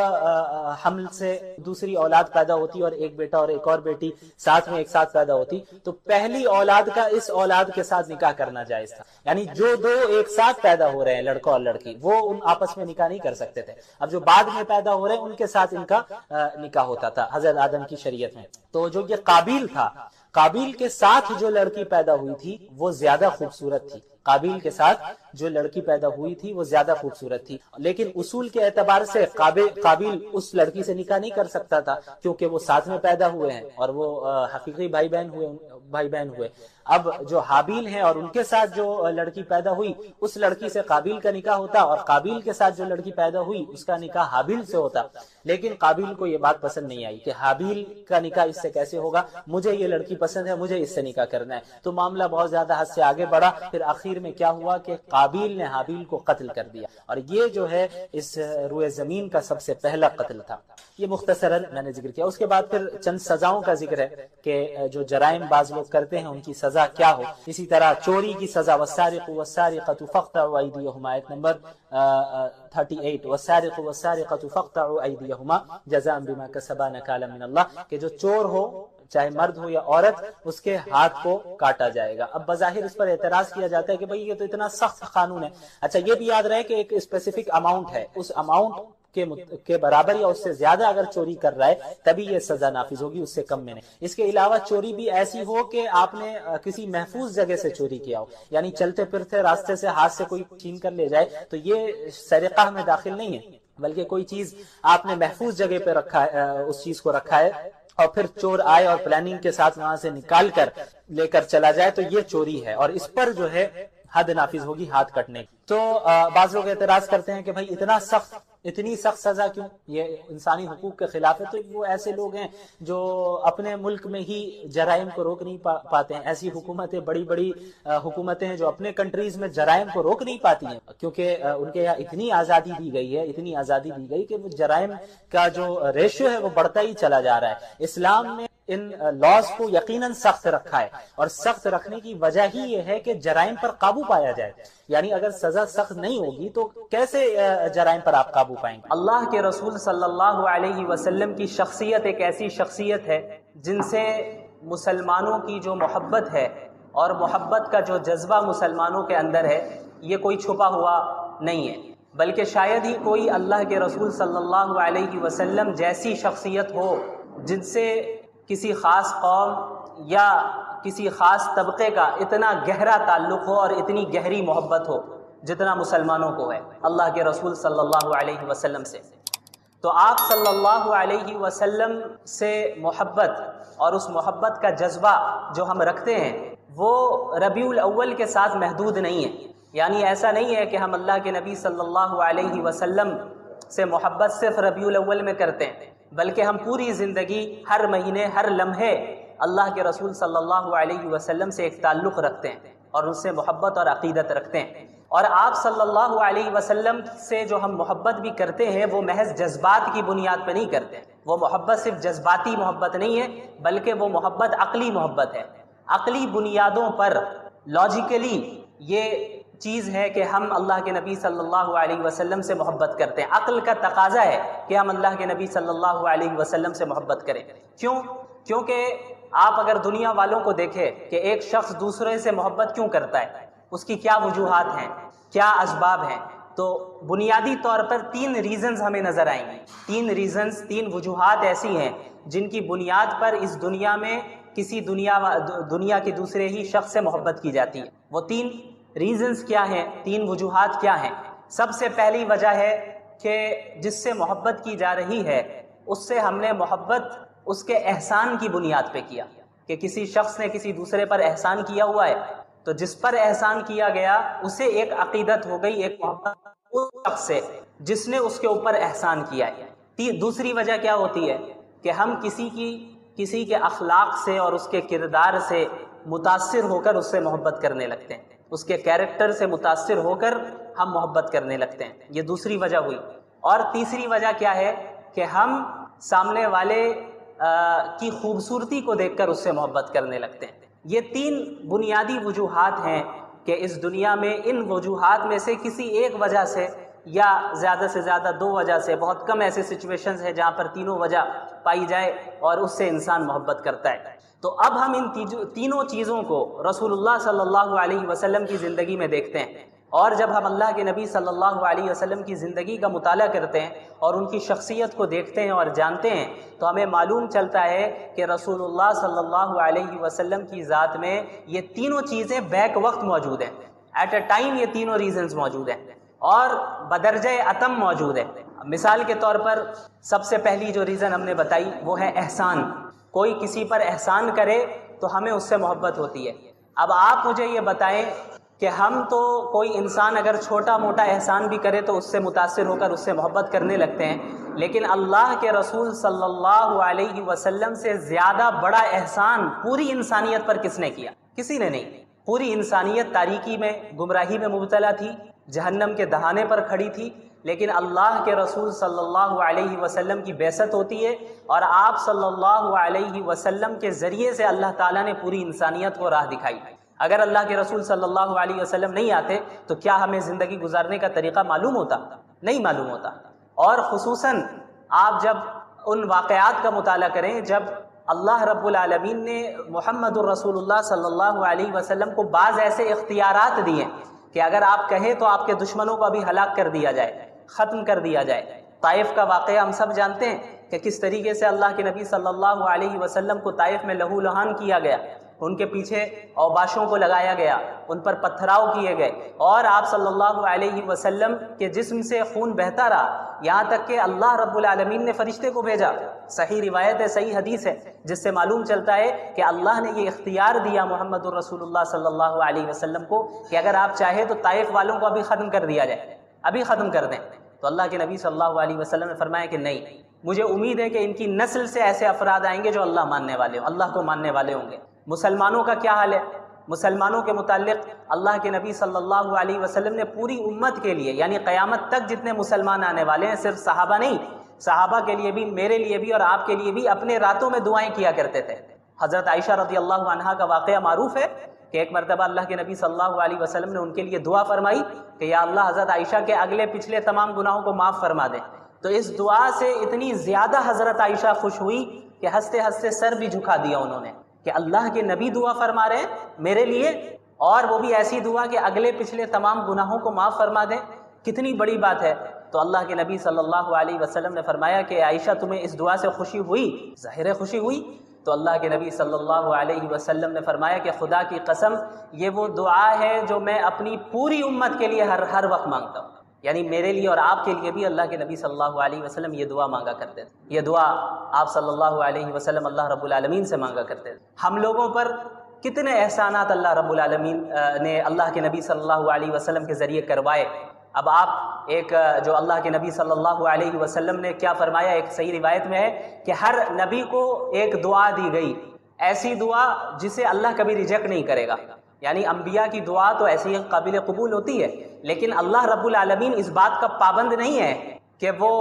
حمل سے دوسری اولاد پیدا ہوتی اور ایک بیٹا اور ایک اور بیٹی ساتھ میں ایک ساتھ پیدا ہوتی تو پہلی اولاد کا اس اولاد کے ساتھ نکاح کرنا جائز تھا، یعنی جو دو ایک ساتھ پیدا ہو رہے ہیں لڑکا اور لڑکی وہ ان آپس میں نکاح نہیں کر سکتے تھے، اب جو بعد میں پیدا ہو رہے ہیں ان کے ساتھ ان کا نکاح ہوتا تھا حضرت آدم کی شریعت میں۔ تو جو یہ قابیل تھا، قابیل کے ساتھ جو لڑکی پیدا ہوئی تھی وہ زیادہ خوبصورت تھی، قابیل کے ساتھ جو لڑکی پیدا ہوئی تھی وہ زیادہ خوبصورت تھی، لیکن اصول کے اعتبار سے قابیل اس لڑکی سے نکاح نہیں کر سکتا تھا کیونکہ وہ ساتھ میں پیدا ہوئے ہیں اور وہ حقیقی بھائی بہن ہوئے۔ اب جو حابیل ہیں اور ان کے ساتھ جو لڑکی پیدا ہوئی اس لڑکی سے قابیل کا نکاح ہوتا اور قابیل کے ساتھ جو لڑکی پیدا ہوئی اس کا نکاح حابیل سے ہوتا، لیکن قابیل کو یہ بات پسند نہیں آئی کہ حابیل کا نکاح اس سے کیسے ہوگا، مجھے یہ لڑکی پسند ہے، مجھے اس سے نکاح کرنا ہے، تو معاملہ بہت زیادہ حد سے آگے بڑھا، پھر آخر میں کیا ہوا کہ قابیل نے حابیل کو قتل کر دیا، اور یہ جو ہے اس روئے زمین کا سب سے پہلا قتل تھا۔ یہ مختصراً میں نے ذکر کیا۔ اس کے بعد پھر چند سزاؤں کا ذکر ہے کہ جو جرائم بعض لوگ کرتے ہیں ان کی سزا کیا ہو، اسی طرح چوری کی سزا، والسارق والسارقة فاقطعوا أيديهما، آیت نمبر 38، والسارق والسارقة فاقطعوا أيديهما جزاء بما كسبا نكالا من اللہ، کہ جو چور ہو چاہے مرد ہو یا عورت اس کے ہاتھ کو کاٹا جائے گا۔ اب بظاہر اس پر اعتراض کیا جاتا ہے کہ بھئی یہ تو اتنا سخت قانون ہے۔ اچھا یہ بھی یاد رہے کہ ایک اسپیسیفک اماؤنٹ ہے، اس اماؤنٹ کے برابر یا اس سے زیادہ اگر چوری کر رہا ہے تبھی یہ سزا نافذ ہوگی، اس سے کم میں نہیں۔ اس کے علاوہ چوری بھی ایسی ہو کہ آپ نے کسی محفوظ جگہ سے چوری کیا ہو، یعنی چلتے پھرتے راستے سے ہاتھ سے کوئی چھین کر لے جائے تو یہ سرقہ میں داخل نہیں ہے، بلکہ کوئی چیز آپ نے محفوظ جگہ پہ رکھا ہے، اس چیز کو رکھا ہے اور پھر چور آئے اور پلاننگ کے ساتھ وہاں سے نکال کر لے کر چلا جائے تو یہ چوری ہے، اور اس پر جو ہے حد نافذ ہوگی ہاتھ کٹنے کی۔ تو بعض لوگ اعتراض کرتے ہیں کہ بھائی اتنی سخت سزا کیوں؟ یہ انسانی حقوق کے خلاف ہے۔ تو وہ ایسے لوگ ہیں جو اپنے ملک میں ہی جرائم کو روک نہیں پاتے ہیں، ایسی حکومتیں، بڑی بڑی حکومتیں ہیں جو اپنے کنٹریز میں جرائم کو روک نہیں پاتی ہیں، کیونکہ ان کے یہاں اتنی آزادی دی گئی ہے، اتنی آزادی دی گئی کہ وہ جرائم کا جو ریشو ہے وہ بڑھتا ہی چلا جا رہا ہے۔ اسلام نے ان لاز کو یقیناً سخت رکھا ہے، اور سخت رکھنے کی وجہ ہی یہ ہے کہ جرائم پر قابو پایا جائے۔ یعنی اگر سزا سخت نہیں ہوگی تو کیسے جرائم پر آپ قابو پائیں گے؟ اللہ کے رسول صلی اللہ علیہ وسلم کی شخصیت ایک ایسی شخصیت ہے جن سے مسلمانوں کی جو محبت ہے اور محبت کا جو جذبہ مسلمانوں کے اندر ہے یہ کوئی چھپا ہوا نہیں ہے، بلکہ شاید ہی کوئی اللہ کے رسول صلی اللہ علیہ وسلم جیسی شخصیت ہو جن سے کسی خاص قوم یا کسی خاص طبقے کا اتنا گہرا تعلق ہو اور اتنی گہری محبت ہو جتنا مسلمانوں کو ہے اللہ کے رسول صلی اللہ علیہ وسلم سے۔ تو آپ صلی اللہ علیہ وسلم سے محبت اور اس محبت کا جذبہ جو ہم رکھتے ہیں وہ ربیع الاول کے ساتھ محدود نہیں ہے۔ یعنی ایسا نہیں ہے کہ ہم اللہ کے نبی صلی اللہ علیہ وسلم سے محبت صرف ربیع الاول میں کرتے ہیں، بلکہ ہم پوری زندگی، ہر مہینے، ہر لمحے اللہ کے رسول صلی اللہ علیہ وسلم سے ایک تعلق رکھتے ہیں اور ان سے محبت اور عقیدت رکھتے ہیں۔ اور آپ صلی اللہ علیہ وسلم سے جو ہم محبت بھی کرتے ہیں وہ محض جذبات کی بنیاد پہ نہیں کرتے، وہ محبت صرف جذباتی محبت نہیں ہے بلکہ وہ محبت عقلی محبت ہے۔ عقلی بنیادوں پر لاجیکلی یہ چیز ہے کہ ہم اللہ کے نبی صلی اللہ علیہ وسلم سے محبت کرتے ہیں، عقل کا تقاضا ہے کہ ہم اللہ کے نبی صلی اللہ علیہ وسلم سے محبت کریں۔ کیونکہ آپ اگر دنیا والوں کو دیکھیں کہ ایک شخص دوسرے سے محبت کیوں کرتا ہے، اس کی کیا وجوہات ہیں، کیا اسباب ہیں، تو بنیادی طور پر 3 ریزنز ہمیں نظر آئیں گے۔ 3 وجوہات ایسی ہیں جن کی بنیاد پر اس دنیا میں کسی دنیا کے دوسرے ہی شخص سے محبت کی جاتی ہے۔ وہ 3 ریزنز کیا ہیں، 3 وجوہات کیا ہیں؟ سب سے پہلی وجہ ہے کہ جس سے محبت کی جا رہی ہے اس سے ہم نے محبت اس کے احسان کی بنیاد پہ کیا، کہ کسی شخص نے کسی دوسرے پر احسان کیا ہوا ہے تو جس پر احسان کیا گیا اسے ایک عقیدت ہو گئی، ایک محبت اس شخص سے جس نے اس کے اوپر احسان کیا ہے۔ دوسری وجہ کیا ہوتی ہے کہ ہم کسی کے اخلاق سے اور اس کے کردار سے متاثر ہو کر اس سے محبت کرنے لگتے ہیں، اس کے کیریکٹر سے متاثر ہو کر ہم محبت کرنے لگتے ہیں، یہ دوسری وجہ ہوئی۔ اور تیسری وجہ کیا ہے کہ ہم سامنے والے کی خوبصورتی کو دیکھ کر اس سے محبت کرنے لگتے ہیں۔ یہ 3 بنیادی وجوہات ہیں کہ اس دنیا میں ان وجوہات میں سے کسی ایک وجہ سے یا زیادہ سے زیادہ 2 وجہ سے، بہت کم ایسے سچویشنز ہیں جہاں پر تینوں وجہ پائی جائے اور اس سے انسان محبت کرتا ہے۔ تو اب ہم ان تینوں چیزوں کو رسول اللہ صلی اللہ علیہ وسلم کی زندگی میں دیکھتے ہیں، اور جب ہم اللہ کے نبی صلی اللہ علیہ وسلم کی زندگی کا مطالعہ کرتے ہیں اور ان کی شخصیت کو دیکھتے ہیں اور جانتے ہیں تو ہمیں معلوم چلتا ہے کہ رسول اللہ صلی اللہ علیہ وسلم کی ذات میں یہ تینوں چیزیں بیک وقت موجود ہیں، ایٹ اے ٹائم یہ تینوں ریزنز موجود ہیں اور بدرجہ اتم موجود ہے۔ مثال کے طور پر سب سے پہلی جو ریزن ہم نے بتائی وہ ہے احسان۔ کوئی کسی پر احسان کرے تو ہمیں اس سے محبت ہوتی ہے۔ اب آپ مجھے یہ بتائیں کہ ہم تو کوئی انسان اگر چھوٹا موٹا احسان بھی کرے تو اس سے متاثر ہو کر اس سے محبت کرنے لگتے ہیں، لیکن اللہ کے رسول صلی اللہ علیہ وسلم سے زیادہ بڑا احسان پوری انسانیت پر کس نے کیا؟ کسی نے نہیں۔ پوری انسانیت تاریکی میں، گمراہی میں مبتلا تھی، جہنم کے دہانے پر کھڑی تھی، لیکن اللہ کے رسول صلی اللہ علیہ وسلم کی بعثت ہوتی ہے اور آپ صلی اللہ علیہ وسلم کے ذریعے سے اللہ تعالیٰ نے پوری انسانیت کو راہ دکھائی۔ اگر اللہ کے رسول صلی اللہ علیہ وسلم نہیں آتے تو کیا ہمیں زندگی گزارنے کا طریقہ معلوم ہوتا؟ نہیں معلوم ہوتا۔ اور خصوصاً آپ جب ان واقعات کا مطالعہ کریں جب اللہ رب العالمین نے محمد الرسول اللہ صلی اللہ علیہ وسلم کو بعض ایسے اختیارات دیے کہ اگر آپ کہیں تو آپ کے دشمنوں کو ابھی ہلاک کر دیا جائے، ختم کر دیا جائے۔ طائف کا واقعہ ہم سب جانتے ہیں کہ کس طریقے سے اللہ کے نبی صلی اللہ علیہ وسلم کو طائف میں لہو لہان کیا گیا، ان کے پیچھے اوباشوں کو لگایا گیا، ان پر پتھراؤ کیے گئے اور آپ صلی اللہ علیہ وسلم کے جسم سے خون بہتا رہا، یہاں تک کہ اللہ رب العالمین نے فرشتے کو بھیجا۔ صحیح روایت ہے، صحیح حدیث ہے جس سے معلوم چلتا ہے کہ اللہ نے یہ اختیار دیا محمد الرسول اللہ صلی اللہ علیہ وسلم کو کہ اگر آپ چاہیں تو طائف والوں کو ابھی ختم کر دیا جائے، ابھی ختم کر دیں۔ تو اللہ کے نبی صلی اللہ علیہ وسلم نے فرمایا کہ نہیں، مجھے امید ہے کہ ان کی نسل سے ایسے افراد آئیں گے جو اللہ ماننے والے ہوں، اللہ کو ماننے والے ہوں گے۔ مسلمانوں کا کیا حال ہے؟ مسلمانوں کے متعلق اللہ کے نبی صلی اللہ علیہ وسلم نے پوری امت کے لیے، یعنی قیامت تک جتنے مسلمان آنے والے ہیں، صرف صحابہ نہیں، صحابہ کے لیے بھی، میرے لیے بھی اور آپ کے لیے بھی اپنے راتوں میں دعائیں کیا کرتے تھے۔ حضرت عائشہ رضی اللہ عنہا کا واقعہ معروف ہے کہ ایک مرتبہ اللہ کے نبی صلی اللہ علیہ وسلم نے ان کے لیے دعا فرمائی کہ یا اللہ حضرت عائشہ کے اگلے پچھلے تمام گناہوں کو معاف فرما دے۔ تو اس دعا سے اتنی زیادہ حضرت عائشہ خوش ہوئی کہ ہنستے ہنستے سر بھی جھکا دیا انہوں نے کہ اللہ کے نبی دعا فرما رہے ہیں میرے لیے، اور وہ بھی ایسی دعا کہ اگلے پچھلے تمام گناہوں کو معاف فرما دیں، کتنی بڑی بات ہے۔ تو اللہ کے نبی صلی اللہ علیہ وسلم نے فرمایا کہ عائشہ تمہیں اس دعا سے خوشی ہوئی؟ ظاہر ہے خوشی ہوئی۔ تو اللہ کے نبی صلی اللہ علیہ وسلم نے فرمایا کہ خدا کی قسم یہ وہ دعا ہے جو میں اپنی پوری امت کے لیے ہر وقت مانگتا ہوں، یعنی میرے لیے اور آپ کے لیے بھی اللہ کے نبی صلی اللہ علیہ وسلم یہ دعا مانگا کرتے تھے۔ یہ دعا آپ صلی اللہ علیہ وسلم اللہ رب العالمین سے مانگا کرتے تھے۔ ہم لوگوں پر کتنے احسانات اللہ رب العالمین نے اللہ کے نبی صلی اللہ علیہ وسلم کے ذریعے کروائے۔ اب آپ ایک جو اللہ کے نبی صلی اللہ علیہ وسلم نے کیا فرمایا، ایک صحیح روایت میں ہے کہ ہر نبی کو ایک دعا دی گئی، ایسی دعا جسے اللہ کبھی ریجیکٹ نہیں کرے گا، یعنی انبیاء کی دعا تو ایسی قابل قبول ہوتی ہے، لیکن اللہ رب العالمین اس بات کا پابند نہیں ہے کہ وہ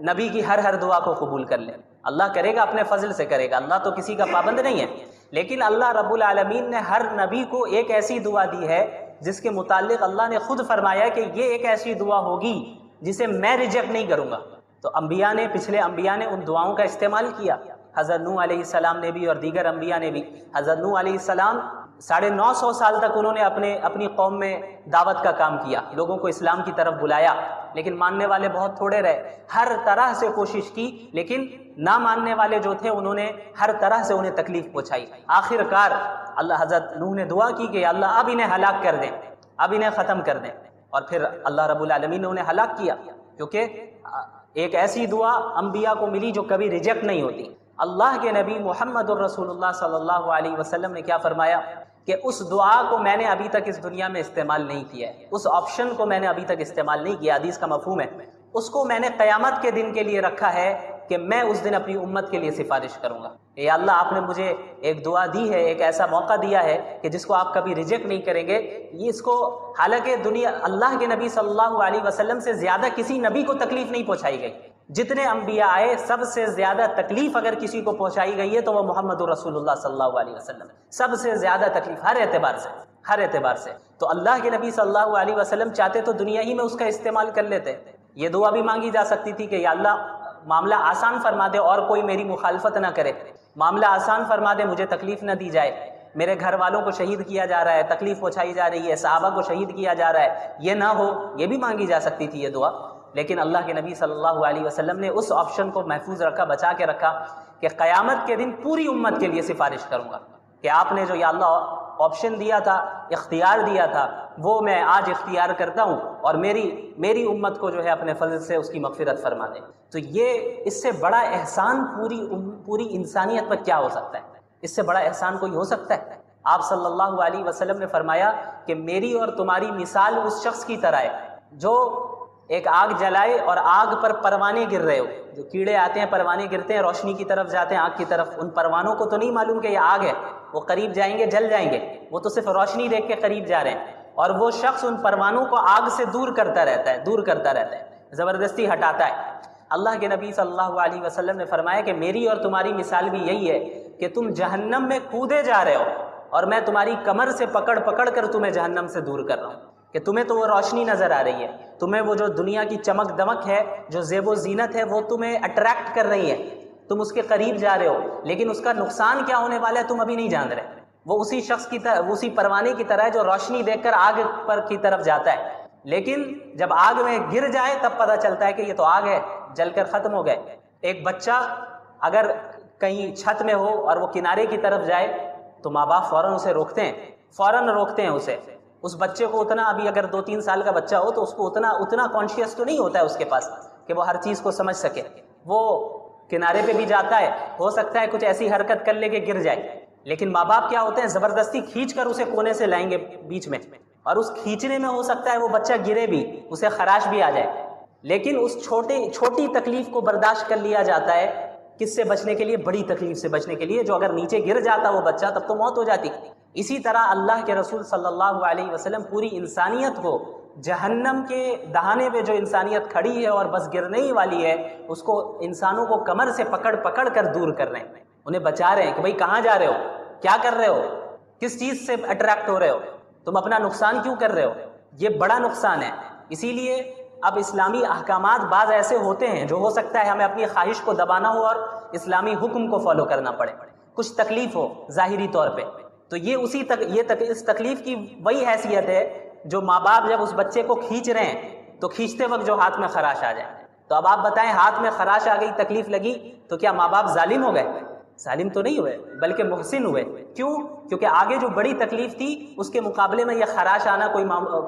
نبی کی ہر دعا کو قبول کر لے۔ اللہ کرے گا، اپنے فضل سے کرے گا، اللہ تو کسی کا پابند نہیں ہے، لیکن اللہ رب العالمین نے ہر نبی کو ایک ایسی دعا دی ہے جس کے متعلق اللہ نے خود فرمایا کہ یہ ایک ایسی دعا ہوگی جسے میں ریجیکٹ نہیں کروں گا۔ تو انبیاء نے، پچھلے انبیاء نے ان دعاؤں کا استعمال کیا، حضرت نوح علیہ السلام نے بھی اور دیگر انبیاء نے بھی۔ حضرت نوح علیہ السلام 950 سال تک انہوں نے اپنی قوم میں دعوت کا کام کیا، لوگوں کو اسلام کی طرف بلایا، لیکن ماننے والے بہت تھوڑے رہے، ہر طرح سے کوشش کی، لیکن نہ ماننے والے جو تھے انہوں نے ہر طرح سے انہیں تکلیف پہنچائی۔ آخر کار اللہ حضرت نوح نے دعا کی کہ اللہ اب انہیں ہلاک کر دیں، اب انہیں ختم کر دیں، اور پھر اللہ رب العالمین نے انہیں ہلاک کیا، کیونکہ ایک ایسی دعا انبیاء کو ملی جو کبھی ریجیکٹ نہیں ہوتی۔ اللہ کے نبی محمد الرسول اللہ صلی اللہ علیہ وسلم نے کیا فرمایا کہ اس دعا کو میں نے ابھی تک اس دنیا میں استعمال نہیں کیا ہے، اس آپشن کو میں نے ابھی تک استعمال نہیں کیا، حدیث کا مفہوم ہے، اس کو میں نے قیامت کے دن کے لیے رکھا ہے کہ میں اس دن اپنی امت کے لیے سفارش کروں گا۔ یا اللہ آپ نے مجھے ایک دعا دی ہے، ایک ایسا موقع دیا ہے کہ جس کو آپ کبھی ریجیکٹ نہیں کریں گے۔ یہ اس کو حالانکہ دنیا اللہ کے نبی صلی اللہ علیہ وسلم سے زیادہ کسی نبی کو تکلیف نہیں پہنچائی گئی، جتنے انبیاء آئے سب سے زیادہ تکلیف اگر کسی کو پہنچائی گئی ہے تو وہ محمد رسول اللہ صلی اللہ علیہ وسلم، سب سے زیادہ تکلیف ہر اعتبار سے۔ تو اللہ کے نبی صلی اللہ علیہ وسلم چاہتے تو دنیا ہی میں اس کا استعمال کر لیتے۔ یہ دعا بھی مانگی جا سکتی تھی کہ یا اللہ معاملہ آسان فرما دے اور کوئی میری مخالفت نہ کرے، معاملہ آسان فرما دے، مجھے تکلیف نہ دی جائے، میرے گھر والوں کو شہید کیا جا رہا ہے، تکلیف پہنچائی جا رہی ہے، صحابہ کو شہید کیا جا رہا ہے، یہ نہ ہو، یہ بھی مانگی جا سکتی تھی یہ دعا۔ لیکن اللہ کے نبی صلی اللہ علیہ وسلم نے اس آپشن کو محفوظ رکھا، بچا کے رکھا کہ قیامت کے دن پوری امت کے لیے سفارش کروں گا، کہ آپ نے جو یا اللہ آپشن دیا تھا، اختیار دیا تھا، وہ میں آج اختیار کرتا ہوں، اور میری امت کو جو ہے اپنے فضل سے اس کی مغفرت فرما دے۔ تو یہ اس سے بڑا احسان پوری انسانیت پر کیا ہو سکتا ہے؟ اس سے بڑا احسان کوئی ہو سکتا ہے؟ آپ صلی اللہ علیہ وسلم نے فرمایا کہ میری اور تمہاری مثال اس شخص کی طرح ہے جو ایک آگ جلائے اور آگ پر پروانے گر رہے ہو، جو کیڑے آتے ہیں پروانے گرتے ہیں، روشنی کی طرف جاتے ہیں، آگ کی طرف، ان پروانوں کو تو نہیں معلوم کہ یہ آگ ہے، وہ قریب جائیں گے جل جائیں گے، وہ تو صرف روشنی دیکھ کے قریب جا رہے ہیں، اور وہ شخص ان پروانوں کو آگ سے دور کرتا رہتا ہے، زبردستی ہٹاتا ہے۔ اللہ کے نبی صلی اللہ علیہ وسلم نے فرمایا کہ میری اور تمہاری مثال بھی یہی ہے کہ تم جہنم میں کودے جا رہے ہو اور میں تمہاری کمر سے پکڑ کر تمہیں جہنم سے دور کر رہا ہوں، کہ تمہیں تو وہ روشنی نظر آ رہی ہے، تمہیں وہ جو دنیا کی چمک دمک ہے، جو زیب و زینت ہے، وہ تمہیں اٹریکٹ کر رہی ہے، تم اس کے قریب جا رہے ہو، لیکن اس کا نقصان کیا ہونے والا ہے تم ابھی نہیں جان رہے۔ وہ اسی شخص کی طرح، اسی پروانے کی طرح ہے جو روشنی دیکھ کر آگ پر کی طرف جاتا ہے، لیکن جب آگ میں گر جائے تب پتہ چلتا ہے کہ یہ تو آگ ہے، جل کر ختم ہو گئے۔ ایک بچہ اگر کہیں چھت میں ہو اور وہ کنارے کی طرف جائے تو ماں باپ فوراً اسے روکتے ہیں اسے۔ اس بچے کو اتنا، ابھی اگر 2-3 سال کا بچہ ہو تو اس کو اتنا کانشیس تو نہیں ہوتا ہے اس کے پاس کہ وہ ہر چیز کو سمجھ سکے، وہ کنارے پہ بھی جاتا ہے، ہو سکتا ہے کچھ ایسی حرکت کر لے کہ گر جائے، لیکن ماں باپ کیا ہوتے ہیں، زبردستی کھینچ کر اسے کونے سے لائیں گے بیچ میں، اور اس کھینچنے میں ہو سکتا ہے وہ بچہ گرے بھی، اسے خراش بھی آ جائے، لیکن اس چھوٹی تکلیف کو برداشت کر لیا جاتا ہے، کس سے بچنے کے لیے؟ بڑی تکلیف سے بچنے کے لیے، جو اگر نیچے گر جاتا وہ بچہ تب تو موت ہو جاتی۔ اسی طرح اللہ کے رسول صلی اللہ علیہ وسلم پوری انسانیت کو، جہنم کے دہانے پہ جو انسانیت کھڑی ہے اور بس گرنے ہی والی ہے، اس کو، انسانوں کو کمر سے پکڑ کر دور کر رہے ہیں، انہیں بچا رہے ہیں کہ بھئی کہاں جا رہے ہو، کیا کر رہے ہو، کس چیز سے اٹریکٹ ہو رہے ہو، تم اپنا نقصان کیوں کر رہے ہو؟ یہ بڑا نقصان ہے۔ اسی لیے اب اسلامی احکامات بعض ایسے ہوتے ہیں جو ہو سکتا ہے ہمیں اپنی خواہش کو دبانا ہو اور اسلامی حکم کو فالو کرنا پڑے، کچھ تکلیف ہو ظاہری طور پہ، تو یہ اس تکلیف کی وہی حیثیت ہے جو ماں باپ جب اس بچے کو کھینچ رہے ہیں تو کھینچتے وقت جو ہاتھ میں خراش آ جائے۔ تو اب آپ بتائیں، ہاتھ میں خراش آ گئی، تکلیف لگی، تو کیا ماں باپ ظالم ہو گئے؟ ظالم تو نہیں ہوئے، بلکہ محسن ہوئے۔ کیوں؟ کیونکہ آگے جو بڑی تکلیف تھی اس کے مقابلے میں یہ خراش آنا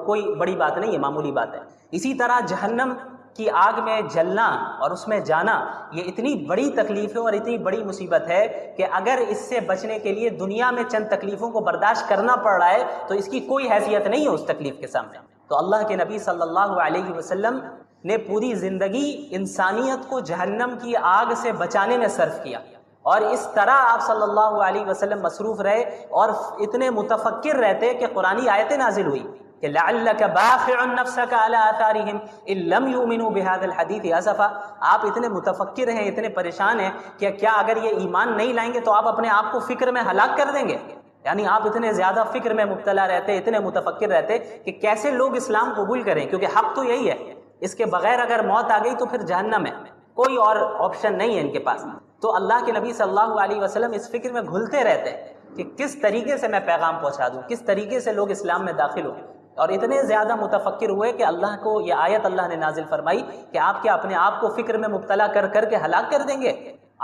کوئی بڑی بات نہیں ہے، معمولی بات ہے۔ اسی طرح جہنم کی آگ میں جلنا اور اس میں جانا، یہ اتنی بڑی تکلیف ہے اور اتنی بڑی مصیبت ہے کہ اگر اس سے بچنے کے لیے دنیا میں چند تکلیفوں کو برداشت کرنا پڑ رہا ہے تو اس کی کوئی حیثیت نہیں ہے اس تکلیف کے سامنے۔ تو اللہ کے نبی صلی اللہ علیہ وسلم نے پوری زندگی انسانیت کو جہنم کی آگ سے بچانے میں صرف کیا، اور اس طرح آپ صلی اللہ علیہ وسلم مصروف رہے اور اتنے متفکر رہتے کہ قرآنی آیتیں نازل ہوئی کہ لعلک باخع نفسک علی آثارہم ان لم یؤمنوا بہذا الحدیث اسفا۔ آپ اتنے متفکر ہیں، اتنے پریشان ہیں کہ کیا اگر یہ ایمان نہیں لائیں گے تو آپ اپنے آپ کو فکر میں ہلاک کر دیں گے؟ یعنی آپ اتنے زیادہ فکر میں مبتلا رہتے، اتنے متفکر رہتے کہ کیسے لوگ اسلام قبول کریں، کیونکہ حق تو یہی ہے، اس کے بغیر اگر موت آ گئی تو پھر جہنم ہے، کوئی اور آپشن نہیں ہے ان کے پاس۔ تو اللہ کے نبی صلی اللہ علیہ وسلم اس فکر میں گھلتے رہتے کہ کس طریقے سے میں پیغام پہنچا دوں، کس طریقے سے لوگ اسلام میں داخل ہوں، اور اتنے زیادہ متفکر ہوئے کہ اللہ کو یہ آیت اللہ نے نازل فرمائی کہ آپ کیا اپنے آپ کو فکر میں مبتلا کر کے ہلاک کر دیں گے؟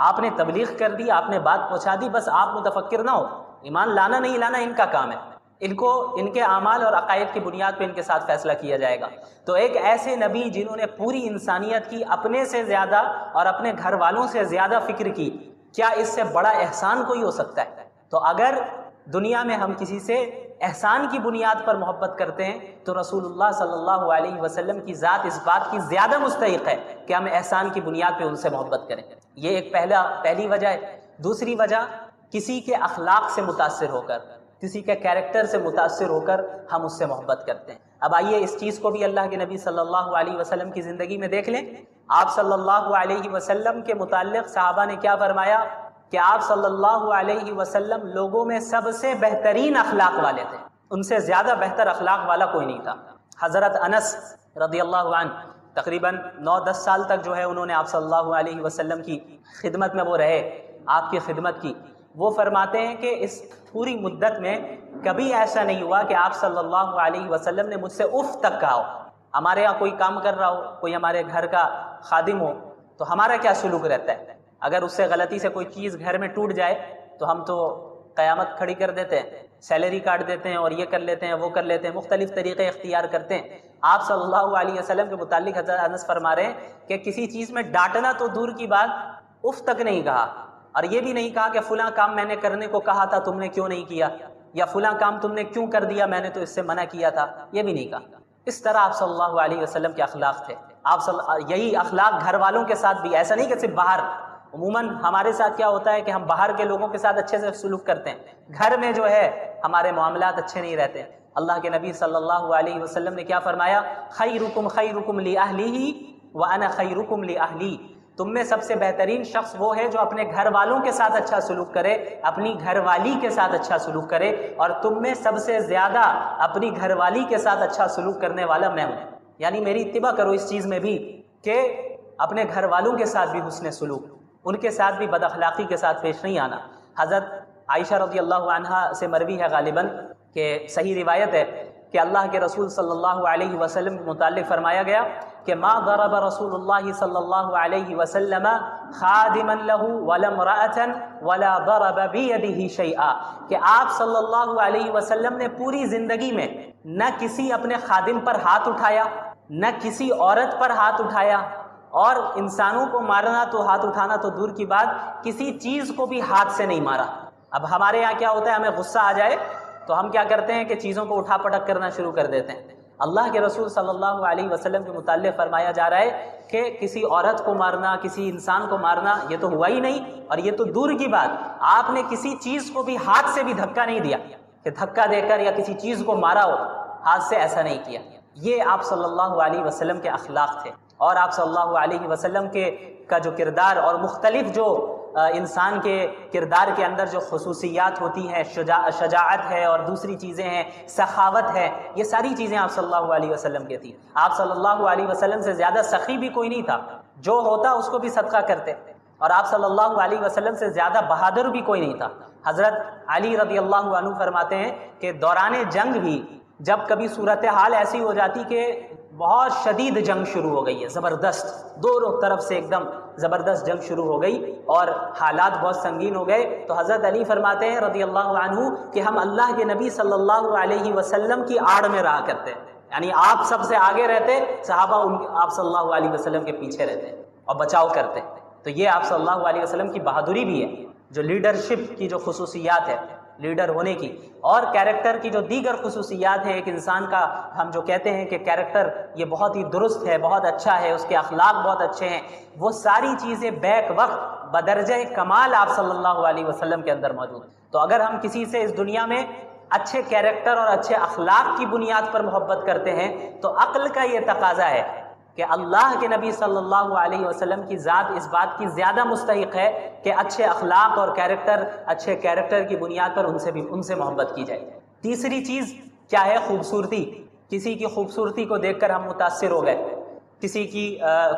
آپ نے تبلیغ کر دی، آپ نے بات پہنچا دی، بس آپ متفکر نہ ہو، ایمان لانا نہیں لانا ان کا کام ہے، ان کے اعمال اور عقائد کی بنیاد پہ ان کے ساتھ فیصلہ کیا جائے گا۔ تو ایک ایسے نبی جنہوں نے پوری انسانیت کی اپنے سے زیادہ اور اپنے گھر والوں سے زیادہ فکر کی، کیا اس سے بڑا احسان کوئی ہو سکتا ہے؟ تو اگر دنیا میں ہم کسی سے احسان کی بنیاد پر محبت کرتے ہیں تو رسول اللہ صلی اللہ علیہ وسلم کی ذات اس بات کی زیادہ مستحق ہے کہ ہم احسان کی بنیاد پہ ان سے محبت کریں۔ یہ ایک پہلی وجہ ہے۔ دوسری وجہ، کسی کے اخلاق سے متاثر ہو کر، کسی کے کیریکٹر سے متاثر ہو کر ہم اس سے محبت کرتے ہیں۔ اب آئیے اس چیز کو بھی اللہ کے نبی صلی اللہ علیہ وسلم کی زندگی میں دیکھ لیں۔ آپ صلی اللہ علیہ وسلم کے متعلق صحابہ نے کیا فرمایا کہ آپ صلی اللہ علیہ وسلم لوگوں میں سب سے بہترین اخلاق والے تھے، ان سے زیادہ بہتر اخلاق والا کوئی نہیں تھا۔ حضرت انس رضی اللہ عنہ تقریباً 9-10 سال تک جو ہے انہوں نے آپ صلی اللہ علیہ وسلم کی خدمت میں وہ رہے، آپ کی خدمت کی۔ وہ فرماتے ہیں کہ اس پوری مدت میں کبھی ایسا نہیں ہوا کہ آپ صلی اللہ علیہ وسلم نے مجھ سے اف تک کہا ہو۔ ہمارے یہاں کوئی کام کر رہا ہو، کوئی ہمارے گھر کا خادم ہو، تو ہمارا کیا سلوک رہتا ہے؟ اگر اس سے غلطی سے کوئی چیز گھر میں ٹوٹ جائے تو ہم تو قیامت کھڑی کر دیتے ہیں، سیلری کاٹ دیتے ہیں اور یہ کر لیتے ہیں، وہ کر لیتے ہیں، مختلف طریقے اختیار کرتے ہیں۔ آپ صلی اللہ علیہ وسلم کے متعلق حضرت انس فرما رہے ہیں کہ کسی چیز میں ڈانٹنا تو دور کی بات، اف تک نہیں کہا، اور یہ بھی نہیں کہا کہ فلاں کام میں نے کرنے کو کہا تھا تم نے کیوں نہیں کیا، یا فلاں کام تم نے کیوں کر دیا، میں نے تو اس سے منع کیا تھا، یہ بھی نہیں کہا۔ اس طرح آپ صلی اللہ علیہ وسلم کے اخلاق تھے۔ یہی اخلاق گھر والوں کے ساتھ بھی، ایسا نہیں کہ صرف باہر۔ عموماً ہمارے ساتھ کیا ہوتا ہے کہ ہم باہر کے لوگوں کے ساتھ اچھے سے سلوک کرتے ہیں، گھر میں جو ہے ہمارے معاملات اچھے نہیں رہتے۔ اللہ کے نبی صلی اللہ علیہ وسلم نے کیا فرمایا؟ خیرکم خیرکم لأہلہ وانا خیرکم لأہلی۔ تم میں سب سے بہترین شخص وہ ہے جو اپنے گھر والوں کے ساتھ اچھا سلوک کرے، اپنی گھر والی کے ساتھ اچھا سلوک کرے، اور تم میں سب سے زیادہ اپنی گھر والی کے ساتھ اچھا سلوک کرنے والا میں ہوں۔ یعنی میری اتباع کرو اس چیز میں بھی کہ اپنے گھر والوں کے ساتھ بھی حسن سلوک، ان کے ساتھ بھی بد اخلاقی کے ساتھ پیش نہیں آنا۔ حضرت عائشہ رضی اللہ عنہا سے مروی ہے غالباً کہ صحیح روایت ہے کہ اللہ کے رسول صلی اللہ علیہ وسلم کے متعلق فرمایا گیا کہ ما ضرب رسول اللہ صلی اللہ علیہ وسلم خادما له ولا امرأة ولا ضرب بيده شيئا، کہ آپ صلی اللہ علیہ وسلم نے پوری زندگی میں نہ کسی اپنے خادم پر ہاتھ اٹھایا، نہ کسی عورت پر ہاتھ اٹھایا، اور انسانوں کو مارنا تو ہاتھ اٹھانا تو دور کی بات، کسی چیز کو بھی ہاتھ سے نہیں مارا۔ اب ہمارے یہاں کیا ہوتا ہے، ہمیں غصہ آ جائے تو ہم کیا کرتے ہیں کہ چیزوں کو اٹھا پٹک کرنا شروع کر دیتے ہیں۔ اللہ کے رسول صلی اللہ علیہ وسلم کے متعلق فرمایا جا رہا ہے کہ کسی عورت کو مارنا، کسی انسان کو مارنا یہ تو ہوا ہی نہیں، اور یہ تو دور کی بات، آپ نے کسی چیز کو بھی ہاتھ سے بھی دھکا نہیں دیا کہ دھکا دے کر یا کسی چیز کو مارا ہو، ہاتھ سے ایسا نہیں کیا۔ یہ آپ صلی اللہ علیہ وسلم کے اخلاق تھے، اور آپ صلی اللہ علیہ وسلم کا جو کردار اور مختلف جو انسان کے کردار کے اندر جو خصوصیات ہوتی ہیں، شجاعت ہے اور دوسری چیزیں ہیں، سخاوت ہے، یہ ساری چیزیں آپ صلی اللہ علیہ وسلم کی تھیں۔ آپ صلی اللہ علیہ وسلم سے زیادہ سخی بھی کوئی نہیں تھا، جو ہوتا اس کو بھی صدقہ کرتے، اور آپ صلی اللہ علیہ وسلم سے زیادہ بہادر بھی کوئی نہیں تھا۔ حضرت علی رضی اللہ عنہ فرماتے ہیں کہ دوران جنگ بھی جب کبھی صورتحال ایسی ہو جاتی کہ بہت شدید جنگ شروع ہو گئی ہے، زبردست، دونوں طرف سے ایک دم زبردست جنگ شروع ہو گئی اور حالات بہت سنگین ہو گئے، تو حضرت علی فرماتے ہیں رضی اللہ عنہ کہ ہم اللہ کے نبی صلی اللہ علیہ وسلم کی آڑ میں رہا کرتے، یعنی آپ سب سے آگے رہتے، صحابہ آپ صلی اللہ علیہ وسلم کے پیچھے رہتے اور بچاؤ کرتے۔ تو یہ آپ صلی اللہ علیہ وسلم کی بہادری بھی ہے، جو لیڈرشپ کی جو خصوصیات ہے، لیڈر ہونے کی، اور کیریکٹر کی جو دیگر خصوصیات ہیں۔ ایک انسان کا ہم جو کہتے ہیں کہ کیریکٹر یہ بہت ہی درست ہے، بہت اچھا ہے، اس کے اخلاق بہت اچھے ہیں، وہ ساری چیزیں بیک وقت بدرجہ کمال آپ صلی اللہ علیہ وسلم کے اندر موجود ہیں۔ تو اگر ہم کسی سے اس دنیا میں اچھے کیریکٹر اور اچھے اخلاق کی بنیاد پر محبت کرتے ہیں تو عقل کا یہ تقاضا ہے کہ اللہ کے نبی صلی اللہ علیہ وسلم کی ذات اس بات کی زیادہ مستحق ہے کہ اچھے اخلاق اور اچھے کیریکٹر کی بنیاد پر ان سے محبت کی جائے۔ تیسری چیز کیا ہے؟ خوبصورتی۔ کسی کی خوبصورتی کو دیکھ کر ہم متاثر ہو گئے، کسی کی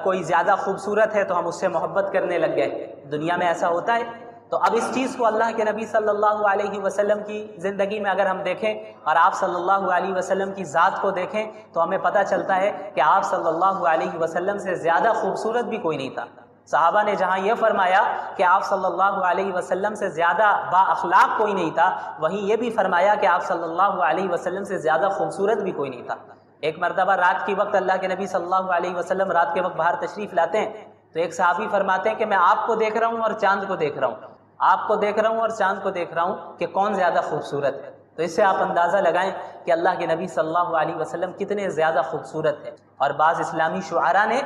کوئی زیادہ خوبصورت ہے تو ہم اس سے محبت کرنے لگ گئے، دنیا میں ایسا ہوتا ہے۔ تو اب اس چیز کو اللہ کے نبی صلی اللہ علیہ وسلم کی زندگی میں اگر ہم دیکھیں اور آپ صلی اللہ علیہ وسلم کی ذات کو دیکھیں تو ہمیں پتہ چلتا ہے کہ آپ صلی اللہ علیہ وسلم سے زیادہ خوبصورت بھی کوئی نہیں تھا۔ صحابہ نے جہاں یہ فرمایا کہ آپ صلی اللہ علیہ وسلم سے زیادہ با اخلاق کوئی نہیں تھا، وہیں یہ بھی فرمایا کہ آپ صلی اللہ علیہ وسلم سے زیادہ خوبصورت بھی کوئی نہیں تھا۔ ایک مرتبہ رات کی وقت اللہ کے نبی صلی اللہ علیہ وسلم رات کے وقت باہر تشریف لاتے ہیں تو ایک صحابی فرماتے ہیں کہ میں آپ کو دیکھ رہا ہوں اور چاند کو دیکھ رہا ہوں، آپ کو دیکھ رہا ہوں اور چاند کو دیکھ رہا ہوں کہ کون زیادہ خوبصورت ہے۔ تو اس سے آپ اندازہ لگائیں کہ اللہ کے نبی صلی اللہ علیہ وسلم کتنے زیادہ خوبصورت ہے۔ اور بعض اسلامی شعراء نے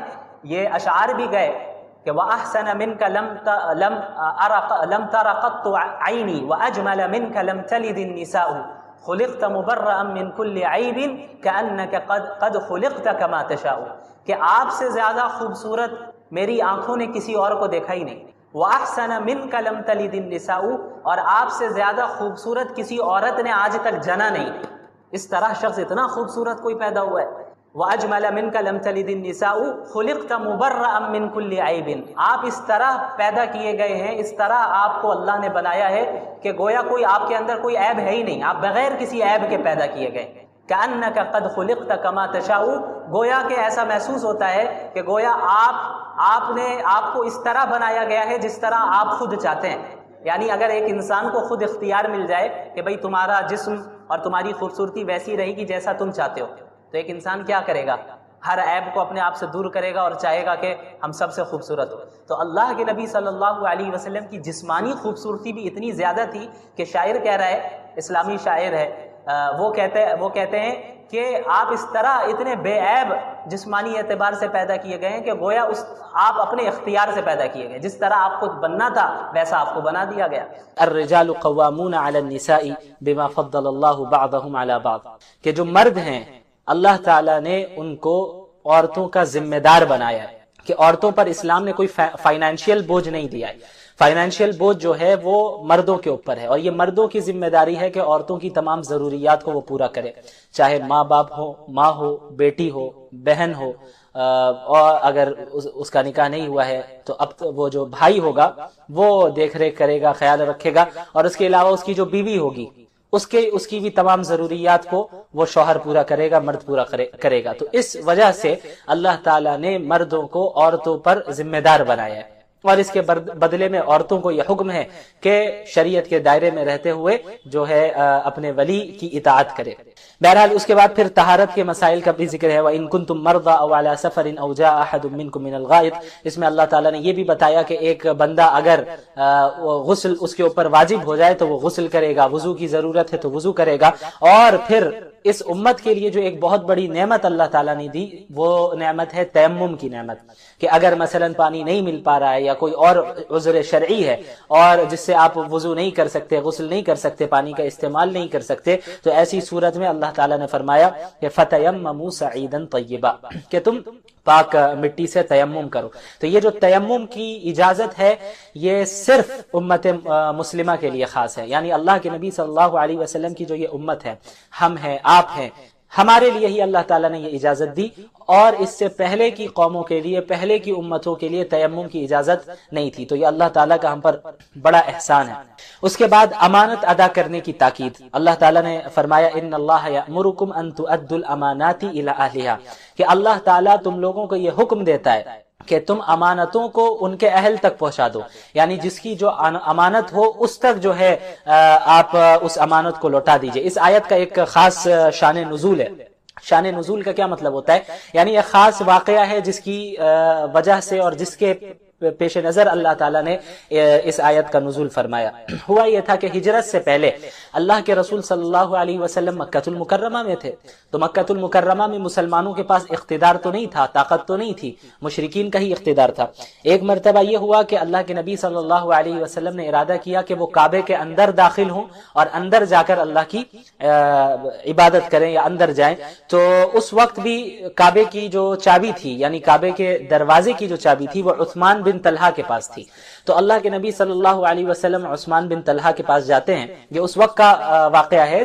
یہ اشعار بھی گئے کہ وَأَحْسَنَ مِنْكَ لَمْ تَرَ قَطُّ عَيْنِي وَأَجْمَلَ مِنْكَ لَمْ تَلِدِ النِّسَاءُ خُلِقْتَ مُبَرَّأً مِنْ كُلِّ عَيْبٍ كَأَنَّكَ قَدْ خُلِقْتَ كَمَا تَشَاءُ، کہ آپ سے زیادہ خوبصورت میری آنکھوں نے کسی اور کو دیکھا ہی نہیں۔ وَأَحْسَنَ مِنْكَ لَمْ تَلِدِ النِّسَاءُ، اور آپ سے زیادہ خوبصورت کسی عورت نے آج تک جنا نہیں۔ اس طرح شخص اتنا خوبصورت کوئی پیدا ہوا ہے۔ وَأَجْمَلَ مِنْكَ لَمْ تَلِدِ النِّسَاءُ خُلِقْتَ مُبَرَّأً مِنْ كُلِّ عَيْبٍ، آپ اس طرح پیدا کیے گئے ہیں، اس طرح آپ کو اللہ نے بنایا ہے کہ گویا کوئی آپ کے اندر کوئی عیب ہے ہی نہیں، آپ بغیر کسی عیب کے پیدا کیے گئے۔ كَأَنَّكَ قَدْ خُلِقْتَ كَمَا تَشَاءُ، گویا کہ ایسا محسوس ہوتا ہے کہ گویا آپ کو اس طرح بنایا گیا ہے جس طرح آپ خود چاہتے ہیں۔ یعنی اگر ایک انسان کو خود اختیار مل جائے کہ بھئی تمہارا جسم اور تمہاری خوبصورتی ویسی رہے گی جیسا تم چاہتے ہو، تو ایک انسان کیا کرے گا؟ ہر عیب کو اپنے آپ سے دور کرے گا اور چاہے گا کہ ہم سب سے خوبصورت ہو۔ تو اللہ کے نبی صلی اللہ علیہ وسلم کی جسمانی خوبصورتی بھی اتنی زیادہ تھی کہ شاعر کہہ رہا ہے، اسلامی شاعر ہے، وہ کہتے ہیں کہ آپ اس طرح اتنے بے عیب جسمانی اعتبار سے پیدا کیے گئے ہیں کہ گویا آپ اپنے اختیار سے پیدا کیے گئے، جس طرح آپ کو بننا تھا ویسا آپ کو بنا دیا گیا۔ الرجال قوامون علی النساء بما فضل اللہ بعضهم علی بعض، کہ جو مرد ہیں اللہ تعالیٰ نے ان کو عورتوں کا ذمہ دار بنایا ہے، کہ عورتوں پر اسلام نے کوئی فائنینشیل بوجھ نہیں دیا ہے۔ فائنینشیل بوجھ جو ہے وہ مردوں کے اوپر ہے، اور یہ مردوں کی ذمہ داری ہے کہ عورتوں کی تمام ضروریات کو وہ پورا کرے، چاہے ماں باپ ہو، ماں ہو، بیٹی ہو، بہن ہو، اور اگر اس کا نکاح نہیں ہوا ہے تو اب وہ جو بھائی ہوگا وہ دیکھ ریکھ کرے گا، خیال رکھے گا، اور اس کے علاوہ اس کی جو بیوی ہوگی اس کی بھی تمام ضروریات کو وہ شوہر پورا کرے گا، مرد پورا کرے گا۔ تو اس وجہ سے اللہ تعالیٰ نے مردوں کو عورتوں پر ذمہ دار بنایا ہے، اور اس کے بدلے میں عورتوں کو یہ حکم ہے کہ شریعت کے دائرے میں رہتے ہوئے جو ہے اپنے ولی کی اطاعت کرے۔ بہرحال اس کے بعد پھر طہارت کے مسائل کا بھی ذکر ہے، وَإِن كُنتُم مَرْضَىٰ أَوْ عَلَىٰ سَفَرٍ أَوْ جَاءَ أَحَدٌ مِّنكُم مِّنَ الْغَائِطِ، اس میں اللہ تعالیٰ نے یہ بھی بتایا کہ ایک بندہ اگر غسل اس کے اوپر واجب ہو جائے تو وہ غسل کرے گا، وضو کی ضرورت ہے تو وضو کرے گا، اور پھر اس امت کے لیے جو ایک بہت بڑی نعمت اللہ تعالیٰ نے دی وہ نعمت ہے تیمم کی نعمت، کہ اگر مثلا پانی نہیں مل پا رہا ہے یا کوئی اور عذر شرعی ہے اور جس سے آپ وضو نہیں کر سکتے، غسل نہیں کر سکتے، پانی کا استعمال نہیں کر سکتے، تو ایسی صورت میں اللہ تعالیٰ نے فرمایا کہ فَتَيَمَّمُوا صَعِيدًا طَيِّبًا، کہ تم پاک مٹی سے تیمم کرو۔ تو یہ جو تیمم کی اجازت ہے یہ صرف امت مسلمہ کے لیے خاص ہے، یعنی اللہ کے نبی صلی اللہ علیہ وسلم کی جو یہ امت ہے، ہم ہیں، آپ ہیں، ہمارے لیے ہی اللہ تعالیٰ نے یہ اجازت دی، اور اس سے پہلے کی قوموں کے لیے، پہلے کی امتوں کے لیے تیمم کی اجازت نہیں تھی۔ تو یہ اللہ تعالیٰ کا ہم پر بڑا احسان ہے۔ اس کے بعد امانت ادا کرنے کی تاکید، اللہ تعالیٰ نے فرمایا ان اللہ یأمرکم ان تؤدوا الامانات الی اہلھا، کہ اللہ تعالیٰ تم لوگوں کو یہ حکم دیتا ہے کہ تم امانتوں کو ان کے اہل تک پہنچا دو، یعنی جس کی جو امانت ہو اس تک جو ہے آپ اس امانت کو لوٹا دیجئے۔ اس آیت کا ایک خاص شان نزول ہے۔ شان نزول کا کیا مطلب ہوتا ہے؟ یعنی ایک خاص واقعہ ہے جس کی وجہ سے اور جس کے پیش نظر اللہ تعالیٰ نے اس آیت کا نزول فرمایا۔ ہوا یہ تھا کہ ہجرت سے پہلے اللہ کے رسول صلی اللہ علیہ وسلم مکہ المکرمہ میں تھے، تو مکہ المکرمہ میں مسلمانوں کے پاس اقتدار تو نہیں تھا، طاقت تو نہیں تھی، مشرکین کا ہی اقتدار تھا۔ ایک مرتبہ یہ ہوا کہ اللہ کے نبی صلی اللہ علیہ وسلم نے ارادہ کیا کہ وہ کعبے کے اندر داخل ہوں اور اندر جا کر اللہ کی عبادت کریں یا اندر جائیں۔ تو اس وقت بھی کعبے کی جو چابی تھی، یعنی کعبے کے دروازے کی جو چابی تھی، وہ عثمان بن طلحہ کے پاس تھی۔ تو اللہ کے نبی صلی اللہ علیہ وسلم عثمان بن طلحہ کے پاس جاتے ہیں۔ یہ اس وقت کا واقعہ ہے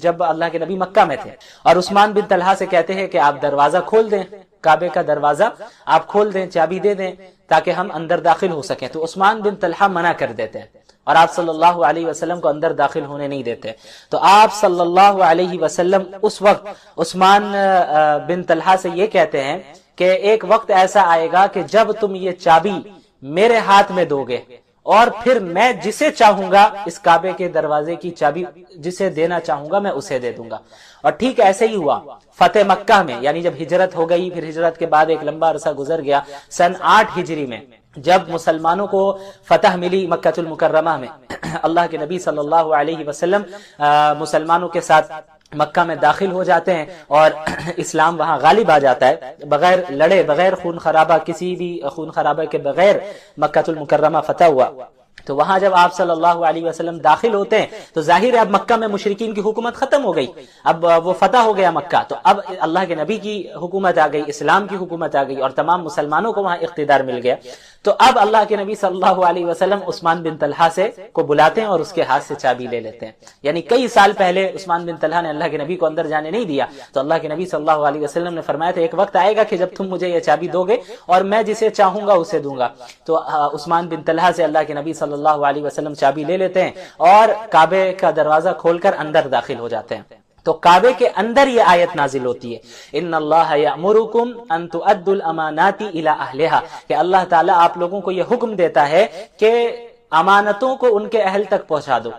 جب اللہ کے نبی مکہ میں تھے، اور عثمان بن طلحہ سے کہتے ہیں کہ آپ دروازہ کھول دیں، کعبے کا دروازہ آپ کھول دیں، چابی دے دیں تاکہ ہم اندر داخل ہو سکیں۔ تو عثمان بن طلحہ منع کر دیتے ہیں اور آپ صلی اللہ علیہ وسلم کو اندر داخل ہونے نہیں دیتے۔ تو آپ صلی اللہ علیہ وسلم اس وقت عثمان بن طلحہ سے یہ کہتے ہیں کہ ایک وقت ایسا آئے گا کہ جب تم یہ چابی میرے ہاتھ میں دو گے اور پھر میں جسے چاہوں گا اس کعبے کے دروازے کی چابی جسے دینا چاہوں گا میں اسے دے دوں گا۔ اور ٹھیک ایسے ہی ہوا فتح مکہ میں، یعنی جب ہجرت ہو گئی، پھر ہجرت کے بعد ایک لمبا عرصہ گزر گیا، سن 8 ہجری میں جب مسلمانوں کو فتح ملی مکہ المکرمہ میں، اللہ کے نبی صلی اللہ علیہ وسلم مسلمانوں کے ساتھ مکہ میں داخل ہو جاتے ہیں اور اسلام وہاں غالب آ جاتا ہے، بغیر لڑے، بغیر خون خرابہ، کسی بھی خون خرابہ کے بغیر مکہ المکرمہ فتح ہوا۔ تو وہاں جب آپ صلی اللہ علیہ وسلم داخل ہوتے ہیں تو ظاہر ہے اب مکہ میں مشرکین کی حکومت ختم ہو گئی، اب وہ فتح ہو گیا مکہ، تو اب اللہ کے نبی کی حکومت آ گئی، اسلام کی حکومت آ گئی اور تمام مسلمانوں کو وہاں اقتدار مل گیا۔ تو اب اللہ کے نبی صلی اللہ علیہ وسلم عثمان بن طلحہ کو بلاتے ہیں اور اس کے ہاتھ سے چابی لے لیتے ہیں۔ یعنی کئی سال پہلے عثمان بن طلحہ نے اللہ کے نبی کو اندر جانے نہیں دیا، تو اللہ کے نبی صلی اللہ علیہ وسلم نے فرمایا تھا ایک وقت آئے گا کہ جب تم مجھے یہ چابی دو گے اور میں جسے چاہوں گا اسے دوں گا۔ تو عثمان بن طلحہ سے اللہ کے نبی صلی اللہ علیہ وسلم چابی لے لیتے ہیں اور کعبے کا دروازہ کھول کر اندر داخل ہو جاتے ہیں۔ تو کعبے کے اندر یہ آیت نازل ہوتی ہے ان اللہ یأمرکم ان تؤدوا الامانات الی اہلھا، کہ اللہ تعالیٰ آپ لوگوں کو یہ حکم دیتا ہے کہ امانتوں کو ان کے اہل تک پہنچا دو۔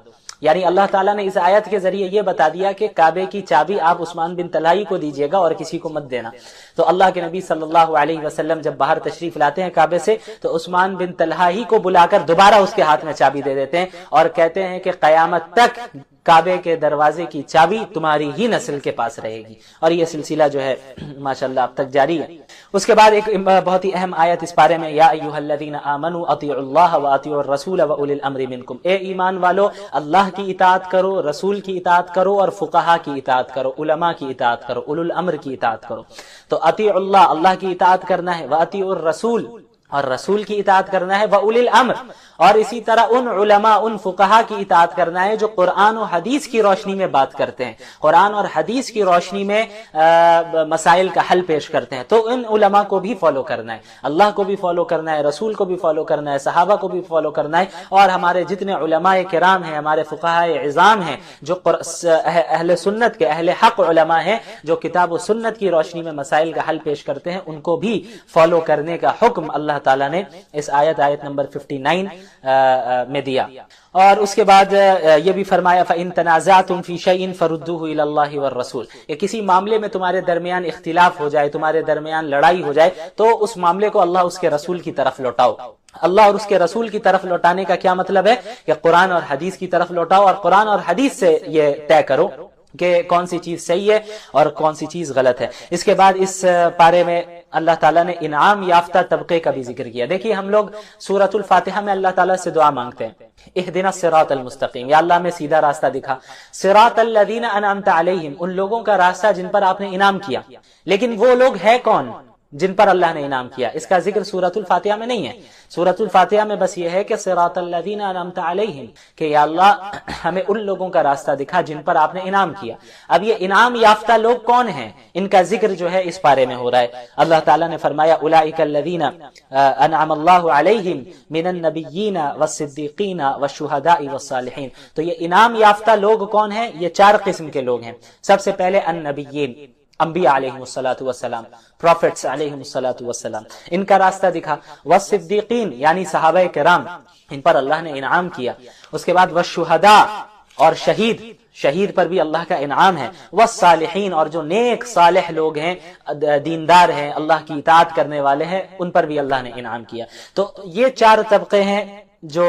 یعنی اللہ تعالیٰ نے اس آیت کے ذریعے یہ بتا دیا کہ کعبے کی چابی آپ عثمان بن طلحہ کو دیجیے گا اور کسی کو مت دینا۔ تو اللہ کے نبی صلی اللہ علیہ وسلم جب باہر تشریف لاتے ہیں کعبے سے تو عثمان بن طلحہ کو بلا کر دوبارہ اس کے ہاتھ میں چابی دے دیتے ہیں اور کہتے ہیں کہ قیامت تک کعبے کے دروازے کی چابی تمہاری ہی نسل کے پاس رہے گی، اور یہ سلسلہ جو ہے ماشاءاللہ اب تک جاری ہے۔ اس کے بعد ایک بہت ہی اہم آیت اس بارے میں، یا ایھا الذین آمنوا اطیعوا اللہ واطیعوا الرسول واولی الامر منکم، اے ایمان والو اللہ کی اطاعت کرو، رسول کی اطاعت کرو اور فقہا کی اطاعت کرو، علماء کی اطاعت کرو، اولو الامر کی اطاعت کرو۔ تو اطیعوا اللہ، اللہ کی اطاعت کرنا ہے، واطیعوا الرسول اور رسول کی اطاعت کرنا ہے، واولی الامر اور اسی طرح ان علماء ان فقہا کی اطاعت کرنا ہے جو قرآن و حدیث کی روشنی میں بات کرتے ہیں، قرآن اور حدیث کی روشنی میں مسائل کا حل پیش کرتے ہیں۔ تو ان علماء کو بھی فالو کرنا ہے، اللہ کو بھی فالو کرنا ہے، رسول کو بھی فالو کرنا ہے، صحابہ کو بھی فالو کرنا ہے، اور ہمارے جتنے علماء کرام ہیں، ہمارے فقہاء عظام ہیں جو اہل سنت کے اہل حق علماء ہیں جو کتاب و سنت کی روشنی میں مسائل کا حل پیش کرتے ہیں، ان کو بھی فالو کرنے کا حکم اللہ تعالیٰ نے اس آیت نمبر 59 میں دیا۔ اور اس کے بعد یہ بھی فرمایا فَإِن تَنَازَعْتُمْ فِي شَيْءٍ فَرُدُّوهُ إِلَى اللَّهِ وَالرَّسُولِ، کہ کسی معاملے میں تمہارے درمیان اختلاف ہو جائے، تمہارے درمیان لڑائی ہو جائے، تو اس معاملے کو اللہ اس کے رسول کی طرف لوٹاؤ۔ اللہ اور اس کے رسول کی طرف لوٹانے کا کیا مطلب ہے کہ قرآن اور حدیث کی طرف لوٹاؤ اور قرآن اور حدیث سے یہ طے کرو کہ کون سی چیز صحیح ہے اور کون سی چیز غلط ہے۔ اس کے بعد اس پارے میں اللہ تعالیٰ نے انعام یافتہ طبقے کا بھی ذکر کیا۔ دیکھیے ہم لوگ سورۃ الفاتحہ میں اللہ تعالیٰ سے دعا مانگتے ہیں، اہدنا الصراط المستقیم، یا اللہ ہمیں سیدھا راستہ دکھا، صراط الذین انعمت علیہم، ان لوگوں کا راستہ جن پر آپ نے انعام کیا، لیکن وہ لوگ ہے کون جن پر اللہ نے انعام کیا؟ اس کا ذکر سورۃ الفاتحہ میں نہیں ہے۔ سورۃ الفاتحہ میں بس یہ ہے کہ صراط الذین انعمت علیہم، کہ یا اللہ ہمیں ان لوگوں کا راستہ دکھا جن پر آپ نے انعام کیا۔ اب یہ انعام یافتہ لوگ کون ہیں؟ ان کا ذکر جو ہے اس پارے میں ہو رہا ہے۔ اللہ تعالیٰ نے فرمایا اولئک الذین انعم اللہ علیہم من النبیین والصدیقین والشہداء والصالحین۔ تو یہ انعام یافتہ لوگ کون ہیں؟ یہ 4 قسم کے لوگ ہیں۔ سب سے پہلے النبیین، انبیاء علیہم الصلاۃ والسلام، پروفیٹس علیہم الصلاۃ والسلام، ان کا راستہ دکھا۔ والصدیقین یعنی صحابہ کرام، ان پر اللہ نے انعام کیا۔ اس کے بعد والشہداء، اور شہید پر بھی اللہ کا انعام ہے۔ والصالحین، اور جو نیک صالح لوگ ہیں، دیندار ہیں، اللہ کی اطاعت کرنے والے ہیں، ان پر بھی اللہ نے انعام کیا۔ تو یہ 4 طبقے ہیں جو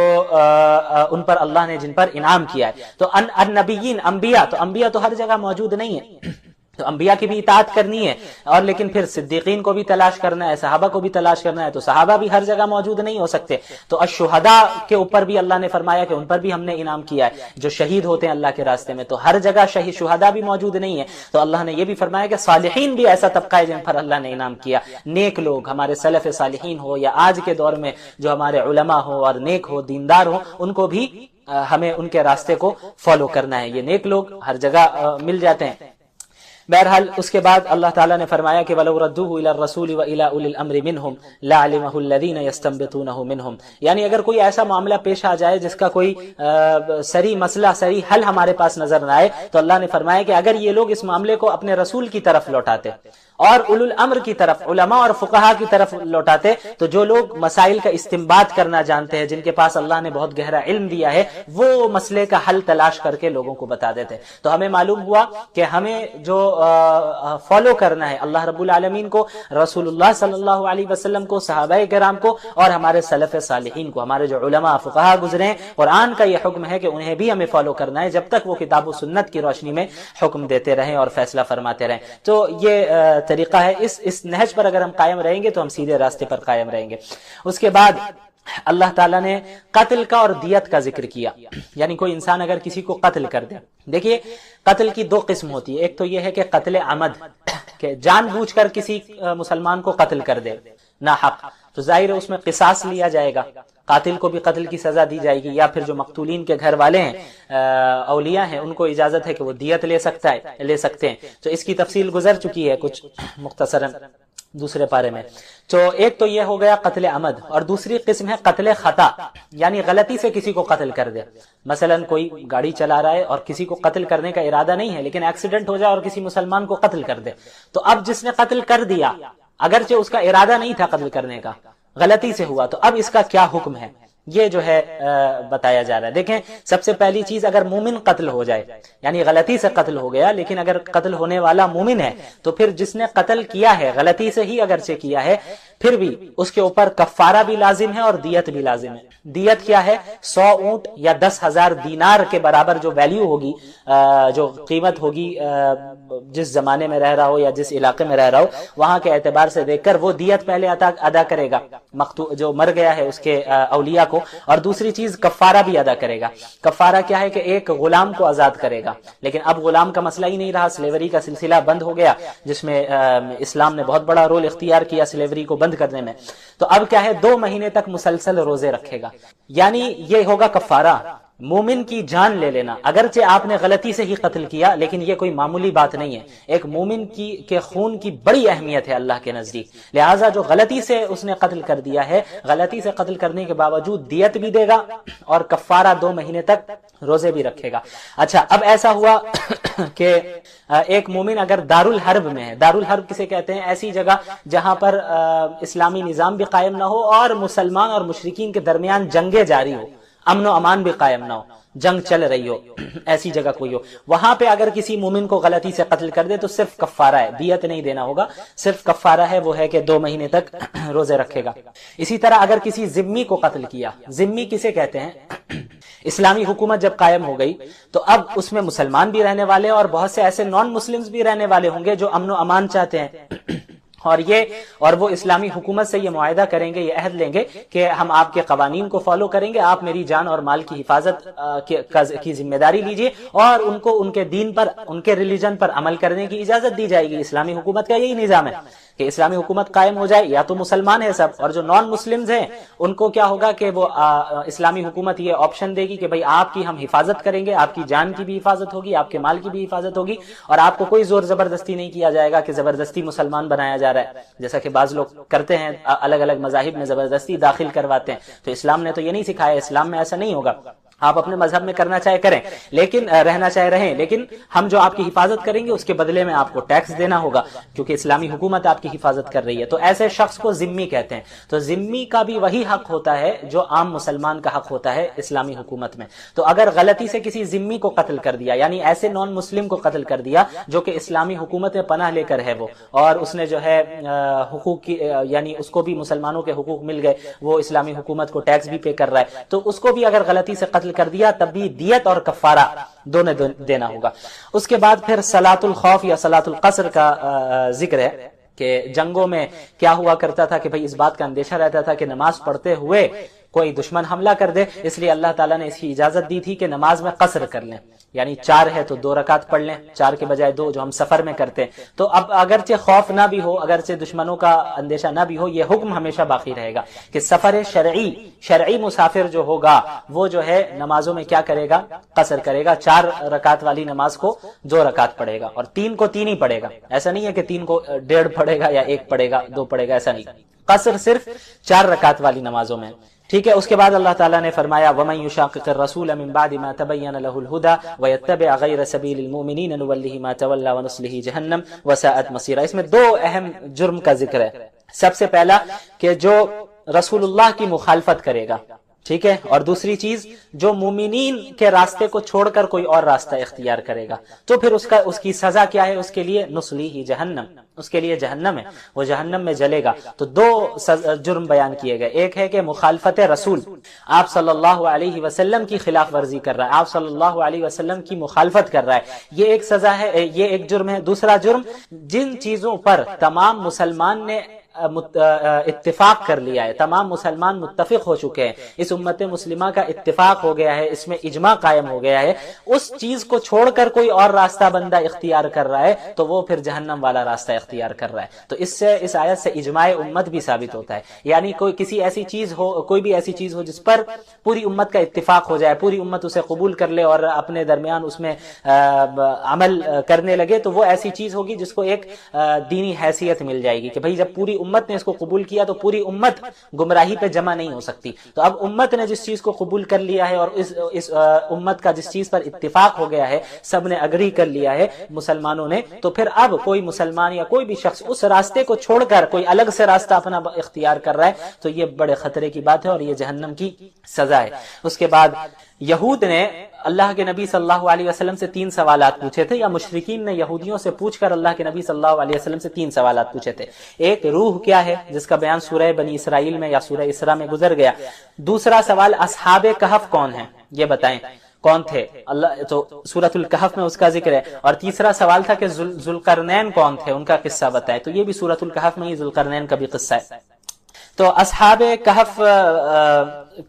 ان پر اللہ نے جن پر انعام کیا ہے۔ تو النبیین، انبیاء، تو انبیاء تو ہر جگہ موجود نہیں ہے، تو انبیاء کی بھی اطاعت کرنی ہے، اور لیکن پھر صدیقین کو بھی تلاش کرنا ہے، صحابہ کو بھی تلاش کرنا ہے، تو صحابہ بھی ہر جگہ موجود نہیں ہو سکتے۔ تو الشہداء کے اوپر بھی اللہ نے فرمایا کہ ان پر بھی ہم نے انعام کیا ہے، جو شہید ہوتے ہیں اللہ کے راستے میں، تو ہر جگہ شہداء بھی موجود نہیں ہے۔ تو اللہ نے یہ بھی فرمایا کہ صالحین بھی ایسا طبقہ ہے جن پر اللہ نے انعام کیا، نیک لوگ، ہمارے سلف صالحین ہو یا آج کے دور میں جو ہمارے علماء ہو اور نیک ہو، دیندار ہو، ان کو بھی ہمیں ان کے راستے کو فالو کرنا ہے۔ یہ نیک لوگ ہر جگہ مل جاتے ہیں۔ بہرحال اس کے بعد اللہ تعالیٰ نے فرمایا کہ وَلَوْ رَدُّوهُ إِلَى الرَّسُولِ وَإِلَى أُولِي الْأَمْرِ مِنْهُمْ لَعَلِمَهُ الَّذِينَ يَسْتَنبِطُونَهُ مِنْهُمْ، یعنی اگر کوئی ایسا معاملہ پیش آ جائے جس کا کوئی صریح مسئلہ، صریح حل ہمارے پاس نظر نہ آئے، تو اللہ نے فرمایا کہ اگر یہ لوگ اس معاملے کو اپنے رسول کی طرف لوٹاتے اور اولو الامر کی طرف، علماء اور فقہا کی طرف لوٹاتے، تو جو لوگ مسائل کا استنباط کرنا جانتے ہیں، جن کے پاس اللہ نے بہت گہرا علم دیا ہے، وہ مسئلے کا حل تلاش کر کے لوگوں کو بتا دیتے۔ تو ہمیں معلوم ہوا کہ ہمیں جو فالو کرنا ہے اللہ رب العالمین کو، رسول اللہ صلی اللہ علیہ وسلم کو، صحابہ کرام کو، اور ہمارے سلف صالحین کو، ہمارے جو علماء فقہا گزرے ہیں۔ قرآن کا یہ حکم ہے کہ انہیں بھی ہمیں فالو کرنا ہے جب تک وہ کتاب و سنت کی روشنی میں حکم دیتے رہیں اور فیصلہ فرماتے رہیں۔ تو یہ طریقہ ہے، اس نہج پر اگر ہم قائم رہیں گے تو ہم سیدھے راستے پر قائم رہیں گے۔ اس کے بعد اللہ تعالیٰ نے قتل کا اور دیت کا ذکر کیا، یعنی کوئی انسان اگر کسی کو قتل کر دے۔ دیکھیے قتل کی 2 قسم ہوتی ہے، ایک تو یہ ہے کہ قتل عمد، کہ جان بوجھ کر کسی مسلمان کو قتل کر دے ناحق، تو ظاہر ہے اس میں قصاص لیا جائے گا، قاتل کو بھی قتل کی سزا دی جائے گی، یا پھر جو مقتولین کے گھر والے ہیں، اولیاء ہیں، ان کو اجازت ہے کہ وہ دیت لے سکتے ہیں۔ تو اس کی تفصیل گزر چکی ہے کچھ مختصراً دوسرے پارے میں۔ تو ایک تو یہ ہو گیا قتل عمد، اور دوسری قسم ہے قتل خطا، یعنی غلطی سے کسی کو قتل کر دے۔ مثلا کوئی گاڑی چلا رہا ہے اور کسی کو قتل کرنے کا ارادہ نہیں ہے، لیکن ایکسیڈنٹ ہو جائے اور کسی مسلمان کو قتل کر دے، تو اب جس نے قتل کر دیا، اگرچہ اس کا ارادہ نہیں تھا قتل کرنے کا، غلطی سے ہوا، تو اب اس کا کیا حکم ہے، یہ جو ہے بتایا جا رہا ہے۔ دیکھیں سب سے پہلی چیز، اگر مومن قتل ہو جائے، یعنی غلطی سے قتل ہو گیا، لیکن اگر قتل ہونے والا مومن ہے، تو پھر جس نے قتل کیا ہے غلطی سے ہی اگرچہ کیا ہے، پھر بھی اس کے اوپر کفارہ بھی لازم ہے اور دیت بھی لازم ہے۔ دیت کیا ہے؟ 100 اونٹ یا 10,000 دینار کے برابر جو ویلیو ہوگی، جو قیمت ہوگی، جس زمانے میں رہ رہا ہو یا جس علاقے میں رہ رہا ہو، وہاں کے اعتبار سے دیکھ کر وہ دیت پہلے ادا کرے گا جو مر گیا ہے اس کے اولیاء کو، اور دوسری چیز کفارہ بھی ادا کرے گا۔ کفارہ کیا ہے کہ ایک غلام کو آزاد کرے گا، لیکن اب غلام کا مسئلہ ہی نہیں رہا، سلیوری کا سلسلہ بند ہو گیا، جس میں اسلام نے بہت بڑا رول اختیار کیا سلیوری کو بند کرنے میں۔ تو اب کیا ہے، 2 مہینے تک مسلسل روزے رکھے گا، یعنی یہ ہوگا کفارہ۔ مومن کی جان لے لینا، اگرچہ آپ نے غلطی سے ہی قتل کیا، لیکن یہ کوئی معمولی بات نہیں ہے، ایک مومن کے خون کی بڑی اہمیت ہے اللہ کے نزدیک، لہٰذا جو غلطی سے اس نے قتل کر دیا ہے، غلطی سے قتل کرنے کے باوجود دیت بھی دے گا اور کفارہ 2 مہینے تک روزے بھی رکھے گا۔ اچھا، اب ایسا ہوا کہ ایک مومن اگر دارالحرب میں ہے، دارالحرب کسے کہتے ہیں؟ ایسی جگہ جہاں پر اسلامی نظام بھی قائم نہ ہو اور مسلمان اور مشرکین کے درمیان جنگیں جاری ہو، امن و امان بھی قائم نہ ہو، جنگ چل رہی ہو، ایسی جگہ کوئی ہو، وہاں پہ اگر کسی مومن کو غلطی سے قتل کر دے تو صرف کفارہ ہے، دیت نہیں دینا ہوگا، صرف کفارہ ہے، وہ ہے کہ 2 مہینے تک روزے رکھے گا۔ اسی طرح اگر کسی ذمی کو قتل کیا، ذمی کسے کہتے ہیں؟ اسلامی حکومت جب قائم ہو گئی تو اب اس میں مسلمان بھی رہنے والے اور بہت سے ایسے نان مسلمز بھی رہنے والے ہوں گے جو امن و امان چاہتے ہیں، اور وہ اسلامی حکومت سے یہ معاہدہ کریں گے، یہ عہد لیں گے کہ ہم آپ کے قوانین کو فالو کریں گے، آپ میری جان اور مال کی حفاظت کی ذمہ داری لیجئے، اور ان کو ان کے دین پر، ان کے ریلیجن پر عمل کرنے کی اجازت دی جائے گی۔ اسلامی حکومت کا یہی نظام ہے کہ اسلامی حکومت قائم ہو جائے، یا تو مسلمان ہیں سب، اور جو نان مسلمز ہیں ان کو کیا ہوگا کہ وہ اسلامی حکومت یہ آپشن دے گی کہ بھئی آپ کی ہم حفاظت کریں گے، آپ کی جان کی بھی حفاظت ہوگی، آپ کے مال کی بھی حفاظت ہوگی، اور آپ کو کوئی زور زبردستی نہیں کیا جائے گا کہ زبردستی مسلمان بنایا جا رہا ہے، جیسا کہ بعض لوگ کرتے ہیں، الگ الگ مذاہب میں زبردستی داخل کرواتے ہیں۔ تو اسلام نے تو یہ نہیں سکھایا، اسلام میں ایسا نہیں ہوگا، آپ اپنے مذہب میں کرنا چاہے کریں، لیکن رہنا چاہے رہیں، لیکن ہم جو آپ کی حفاظت کریں گے اس کے بدلے میں آپ کو ٹیکس دینا ہوگا، کیونکہ اسلامی حکومت آپ کی حفاظت کر رہی ہے۔ تو ایسے شخص کو ذمی کہتے ہیں۔ تو ذمی کا بھی وہی حق ہوتا ہے جو عام مسلمان کا حق ہوتا ہے اسلامی حکومت میں۔ تو اگر غلطی سے کسی ذمی کو قتل کر دیا، یعنی ایسے نان مسلم کو قتل کر دیا جو کہ اسلامی حکومت میں پناہ لے کر ہے وہ، اور اس نے جو ہے حقوق کی، یعنی اس کو بھی مسلمانوں کے حقوق مل گئے، وہ اسلامی حکومت کو ٹیکس بھی پے کر رہا ہے، تو اس کو بھی اگر غلطی سے قتل کر دیا تب بھی دیت اور کفارہ دونوں دینا ہوگا۔ اس کے بعد پھر صلاۃ الخوف یا صلاۃ القصر کا ذکر ہے کہ جنگوں میں کیا ہوا کرتا تھا کہ بھئی اس بات کا اندیشہ رہتا تھا کہ نماز پڑھتے ہوئے کوئی دشمن حملہ کر دے، اس لیے اللہ تعالیٰ نے اس کی اجازت دی تھی کہ نماز میں قصر کر لیں، یعنی 4 ہے تو 2 رکعت پڑھ لیں، 4 کے بجائے 2 جو ہم سفر میں کرتے ہیں۔ تو اب اگرچہ خوف نہ بھی ہو، اگرچہ دشمنوں کا اندیشہ نہ بھی ہو، یہ حکم ہمیشہ باقی رہے گا کہ سفر شرعی مسافر جو ہوگا وہ جو ہے نمازوں میں کیا کرے گا؟ قصر کرے گا، 4 رکعت والی نماز کو 2 رکعت پڑھے گا، اور 3 کو 3 ہی پڑھے گا۔ ایسا نہیں ہے کہ 3 کو 1.5 پڑھے گا یا 1 پڑھے گا 2 پڑھے گا، ایسا نہیں، قصر صرف 4 رکعت والی نمازوں میں۔ ٹھیک ہے، اس کے بعد اللہ تعالیٰ نے فرمایا وَمَن يُشَاقِقِ الرَّسُولَ مِن بَعْدِ مَا تَبَيَّنَ لَهُ الْهُدَى وَيَتَّبِعْ غَيْرَ سَبِيلِ الْمُؤْمِنِينَ نُوَلِّهِ مَا تَوَلَّى وَنُصْلِهِ جَهَنَّمَ وَسَاءَتْ مَصِيرًا۔ اس میں 2 اہم جرم کا ذکر ہے۔ سب سے پہلا کہ جو رسول اللہ کی مخالفت کرے گا، ٹھیک ہے، اور دوسری چیز جو مومنین کے راستے کو چھوڑ کر کوئی اور راستہ اختیار کرے گا، تو پھر اس کی سزا کیا ہے؟ اس کے لیے نصلیہ جہنم، اس کے لیے جہنم ہے، وہ جہنم میں جلے گا۔ تو 2 جرم بیان کیے گئے، ایک ہے کہ مخالفت رسول، آپ صلی اللہ علیہ وسلم کی خلاف ورزی کر رہا ہے، آپ صلی اللہ علیہ وسلم کی مخالفت کر رہا ہے، یہ ایک سزا ہے، یہ ایک جرم ہے۔ دوسرا جرم، جن چیزوں پر تمام مسلمان نے اتفاق کر لیا ہے، تمام مسلمان متفق ہو چکے ہیں، اس امت مسلمہ کا اتفاق ہو گیا ہے، اس میں اجماع قائم ہو گیا ہے، اس چیز کو چھوڑ کر کوئی اور راستہ بندہ اختیار کر رہا ہے تو وہ پھر جہنم والا راستہ اختیار کر رہا ہے۔ تو اس آیت سے اجماع امت بھی ثابت ہوتا ہے، یعنی کوئی بھی ایسی چیز ہو جس پر پوری امت کا اتفاق ہو جائے، پوری امت اسے قبول کر لے اور اپنے درمیان اس میں عمل کرنے لگے، تو وہ ایسی چیز ہوگی جس کو ایک دینی حیثیت مل جائے گی کہ بھئی جب پوری امت نے اس کو قبول کیا تو پوری امت گمراہی پہ جمع نہیں ہو سکتی۔ تو اب امت نے جس چیز کو قبول کر لیا ہے اور اس امت کا جس چیز پر اتفاق ہو گیا ہے، سب نے اگری کر لیا ہے مسلمانوں نے، تو پھر اب کوئی مسلمان یا کوئی بھی شخص اس راستے کو چھوڑ کر کوئی الگ سے راستہ اپنا اختیار کر رہا ہے تو یہ بڑے خطرے کی بات ہے اور یہ جہنم کی سزا ہے۔ اس کے بعد یہود نے اللہ کے نبی صلی اللہ علیہ وسلم سے 3 سوالات پوچھے تھے، یا مشرکین نے یہودیوں سے پوچھ کر اللہ کے نبی صلی اللہ علیہ وسلم سے 3 سوالات پوچھے تھے۔ ایک، روح کیا ہے، جس کا بیان سورہ بنی اسرائیل میں یا سورہ اسراء میں گزر گیا۔ دوسرا سوال، اصحاب کہف کون ہیں، یہ بتائیں کون تھے، اللہ تو سورۃ الکہف میں اس کا ذکر ہے۔ اور تیسرا سوال تھا کہ ذوالقرنین کون تھے، ان کا قصہ بتائیں، تو یہ بھی سورۃ الکہف میں ہی ذوالقرنین کا بھی قصہ ہے۔ تو اصحاب کہف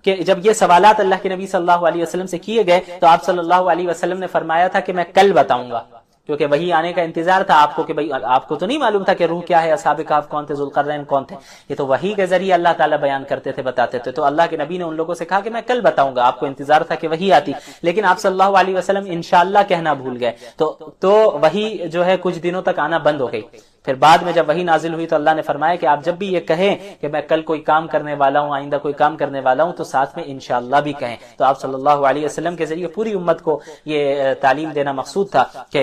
کہ جب یہ سوالات اللہ کے نبی صلی اللہ علیہ وسلم سے کیے گئے تو آپ صلی اللہ علیہ وسلم نے فرمایا تھا کہ میں کل بتاؤں گا، کیونکہ وہی آنے کا انتظار تھا آپ کو کہ بھئی آپ کو تو نہیں معلوم تھا کہ روح کیا ہے، اصحاب کہف کون تھے، ذوالقرنین کون تھے، یہ تو وحی کے ذریعے اللہ تعالیٰ بیان کرتے تھے، بتاتے تھے۔ تو اللہ کے نبی نے ان لوگوں سے کہا کہ میں کل بتاؤں گا، آپ کو انتظار تھا کہ وحی آتی، لیکن آپ صلی اللہ علیہ وسلم انشاءاللہ کہنا بھول گئے، تو وحی جو ہے کچھ دنوں تک آنا بند ہو گئی۔ پھر بعد میں جب وحی نازل ہوئی تو اللہ نے فرمایا کہ آپ جب بھی یہ کہیں کہ میں کل کوئی کام کرنے والا ہوں، آئندہ کوئی کام کرنے والا ہوں، تو ساتھ میں انشاءاللہ بھی کہیں۔ تو آپ صلی اللہ علیہ وسلم کے ذریعے پوری امت کو یہ تعلیم دینا مقصود تھا کہ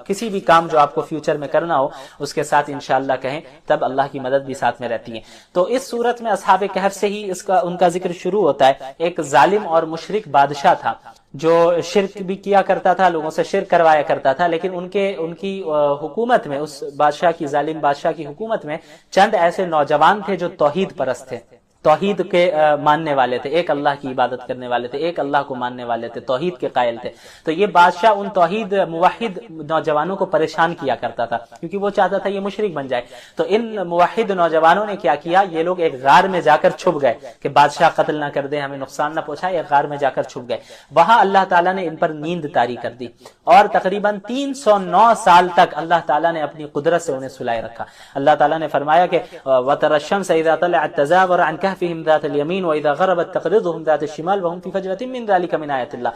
کسی بھی کام جو آپ کو فیوچر میں کرنا ہو اس کے ساتھ انشاءاللہ کہیں، تب اللہ کی مدد بھی ساتھ میں رہتی ہے۔ تو اس صورت میں اصحاب کہف سے ہی ان کا ذکر شروع ہوتا ہے۔ ایک ظالم اور مشرک بادشاہ تھا جو شرک بھی کیا کرتا تھا، لوگوں سے شرک کروایا کرتا تھا، لیکن ان کی حکومت میں، اس بادشاہ کی، ظالم بادشاہ کی حکومت میں چند ایسے نوجوان تھے جو توحید پرست تھے، توحید کے ماننے والے تھے، ایک اللہ کی عبادت کرنے والے تھے، ایک اللہ کو ماننے والے تھے، توحید کے قائل تھے۔ تو یہ بادشاہ ان توحید موحد نوجوانوں کو پریشان کیا کرتا تھا، کیونکہ وہ چاہتا تھا یہ مشرک بن جائے۔ تو ان موحد نوجوانوں نے کیا کیا، یہ لوگ ایک غار میں جا کر چھپ گئے کہ بادشاہ قتل نہ کر دے، ہمیں نقصان نہ پہنچائے، ایک غار میں جا کر چھپ گئے۔ وہاں اللہ تعالیٰ نے ان پر نیند طاری کر دی، اور تقریباً 309 سال تک اللہ تعالیٰ نے اپنی قدرت سے انہیں سلائے رکھا۔ اللہ تعالیٰ نے فرمایا کہ وَتَرَى الشَّمْسَ إِذَا طَلَعَتْ تَزَاوَرُ عَنْ كَهْفِهِمْ ذَاتَ الْيَمِينِ وَإِذَا غَرَبَتْ تَقْرِضُهُمْ ذَاتَ الشِّمَالِ وَهُمْ فِي فَجْوَةٍ مِّن ذَلِكَ مِنْ آيَاتِ اللَّهِ۔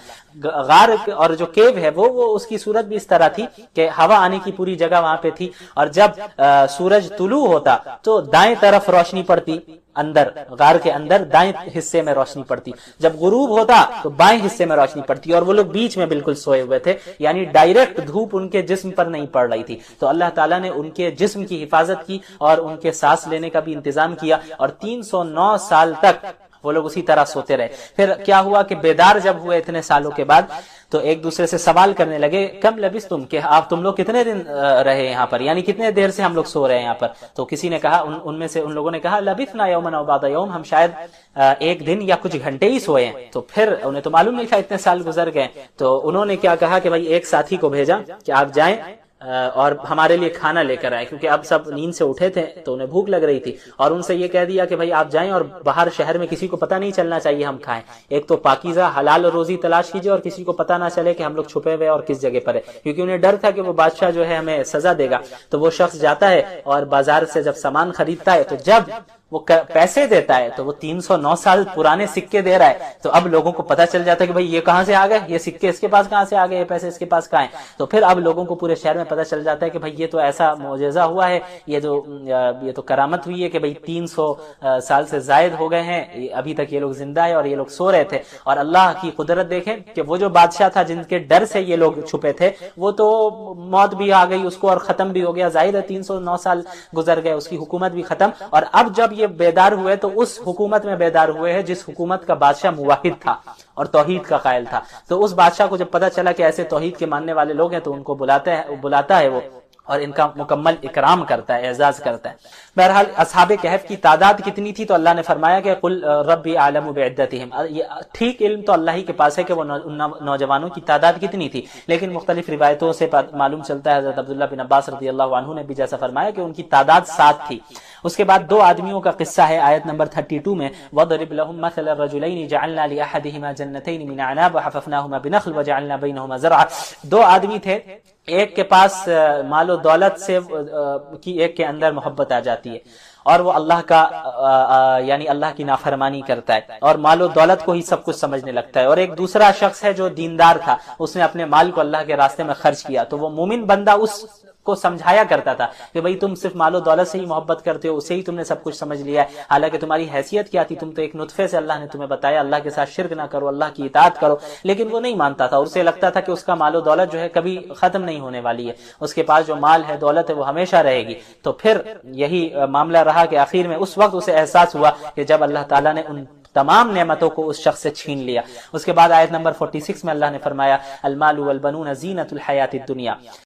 غار اور جو کیو ہے وہ اس کی صورت بھی اس طرح تھی کہ ہوا آنے کی پوری جگہ وہاں پہ تھی، اور جب سورج طلوع ہوتا تو دائیں طرف روشنی پڑتی، اندر غار کے اندر دائیں حصے میں روشنی پڑتی، جب غروب ہوتا تو بائیں حصے میں روشنی پڑتی، اور وہ لوگ بیچ میں بالکل سوئے ہوئے تھے، یعنی ڈائریکٹ دھوپ ان کے جسم پر نہیں پڑ رہی تھی۔ تو اللہ تعالیٰ نے ان کے جسم کی حفاظت کی اور ان کے سانس لینے کا بھی انتظام کیا، اور 309 سال تک وہ لوگ اسی طرح سوتے رہے۔ پھر کیا ہوا کہ بیدار جب ہوئے اتنے سالوں کے بعد، تو ایک دوسرے سے سوال کرنے لگے، کم لبثتم، کہ آپ تم لوگ کتنے دن رہے یہاں پر، یعنی کتنے دیر سے ہم لوگ سو رہے ہیں یہاں پر۔ تو کسی نے کہا، ان میں سے ان لوگوں نے کہا، لبثنا یوما او بعض یوم، ہم شاید ایک دن یا کچھ گھنٹے ہی سوئے ہیں۔ تو پھر انہیں تو معلوم نہیں تھا اتنے سال گزر گئے، تو انہوں نے کیا کہا کہ بھائی ایک ساتھی کو بھیجا کہ آپ جائیں اور ہمارے لیے کھانا لے کر آئے، کیونکہ اب سب نیند سے اٹھے تھے تو انہیں بھوک لگ رہی تھی، اور ان سے یہ کہہ دیا کہ بھائی آپ جائیں اور باہر شہر میں کسی کو پتہ نہیں چلنا چاہیے ہم کھائیں، ایک تو پاکیزہ حلال روزی تلاش کیجیے اور کسی کو پتہ نہ چلے کہ ہم لوگ چھپے ہوئے اور کس جگہ پر ہے، کیونکہ انہیں ڈر تھا کہ وہ بادشاہ جو ہے ہمیں سزا دے گا۔ تو وہ شخص جاتا ہے اور بازار سے جب سامان خریدتا ہے تو جب وہ پیسے دیتا ہے تو وہ 309 سال پرانے سکے دے رہا ہے، تو اب لوگوں کو پتہ چل جاتا ہے کہ بھائی یہ کہاں سے آ گئے، یہ سکے اس کے پاس کہاں سے آ گئے، یہ پیسے اس کے پاس کہاں ہیں۔ تو پھر اب لوگوں کو پورے شہر میں پتہ چل جاتا ہے کہ بھائی یہ تو ایسا معجزہ ہوا ہے، یہ تو کرامت ہوئی ہے کہ بھائی 300 سال سے زائد ہو گئے ہیں، ابھی تک یہ لوگ زندہ ہے اور یہ لوگ سو رہے تھے۔ اور اللہ کی قدرت دیکھیں کہ وہ جو بادشاہ تھا جن کے ڈر سے یہ لوگ چھپے تھے، وہ تو موت بھی آ گئی اس کو اور ختم بھی ہو گیا، ظاہر ہے 309 سال گزر گئے، اس کی حکومت بھی ختم۔ اور اب جب یہ بیدار ہوئے تو اس حکومت میں بیدار ہوئے ہیں جس حکومت کا بادشاہ موحد تھا اور توحید کا قائل تھا۔ تو اس بادشاہ کو جب پتہ چلا کہ ایسے توحید کے ماننے والے لوگ ہیں تو ان کو بلاتا ہے وہ، اور ان کا مکمل اکرام کرتا ہے، اعزاز کرتا ہے۔ بہرحال اصحاب کہف کی تعداد کتنی تھی تو اللہ نے فرمایا کہ قل ربی اعلم بعدتہم، ٹھیک علم تو اللہ ہی کے پاس ہے کہ وہ نوجوانوں کی تعداد کتنی تھی، لیکن مختلف روایتوں سے معلوم چلتا ہے، حضرت عبداللہ بن عباس رضی اللہ عنہ نے بھی جیسا فرمایا کہ ان کی تعداد 7 تھی۔ اس کے بعد 2 آدمیوں کا قصہ ہے آیت نمبر 32 میں، وَضْرِبْ لَهُمْ مَثَلَ الرَّجُلَيْنِ جَعَلْنَا لِأَحَدِهِمَا جَنَّتَيْنِ مِنْ أَعْنَابٍ وَحَفَفْنَاهُمَا بِنَخْلٍ وَجَعَلْنَا بَيْنَهُمَا زَرْعًا۔ 2 آدمی تھے، ایک کے پاس مال و دولت سے ایک کے اندر محبت آ جاتی ہے اور وہ اللہ کا یعنی اللہ کی نافرمانی کرتا ہے اور مال و دولت کو ہی سب کچھ سمجھنے لگتا ہے، اور ایک دوسرا شخص ہے جو دیندار تھا، اس نے اپنے مال کو اللہ کے راستے میں خرچ کیا، تو وہ مومن بندہ اس کو سمجھایا کرتا تھا کہ بھئی تم صرف مال و دولت سے ہی محبت کرتے ہو، اسے ہی تم نے سب کچھ سمجھ لیا ہے، حالانکہ تمہاری حیثیت کیا تھی، تم تو ایک نطفے سے اللہ نے تمہیں بتایا اللہ کے ساتھ شرک نہ کرو، اللہ کی اطاعت کرو، لیکن وہ نہیں مانتا تھا، اور اسے لگتا تھا کہ اس کا مال و دولت جو ہے کبھی ختم نہیں ہونے والی ہے، اس کے پاس جو مال ہے دولت ہے وہ ہمیشہ رہے گی۔ تو پھر یہی معاملہ رہا کہ آخر میں اس وقت اسے احساس ہوا کہ جب اللہ تعالیٰ نے ان تمام نعمتوں کو اس شخص سے چھین لیا۔ اس کے بعد آیت نمبر 46 میں اللہ نے فرمایا المال والبنون زینت الحیات الدنیا،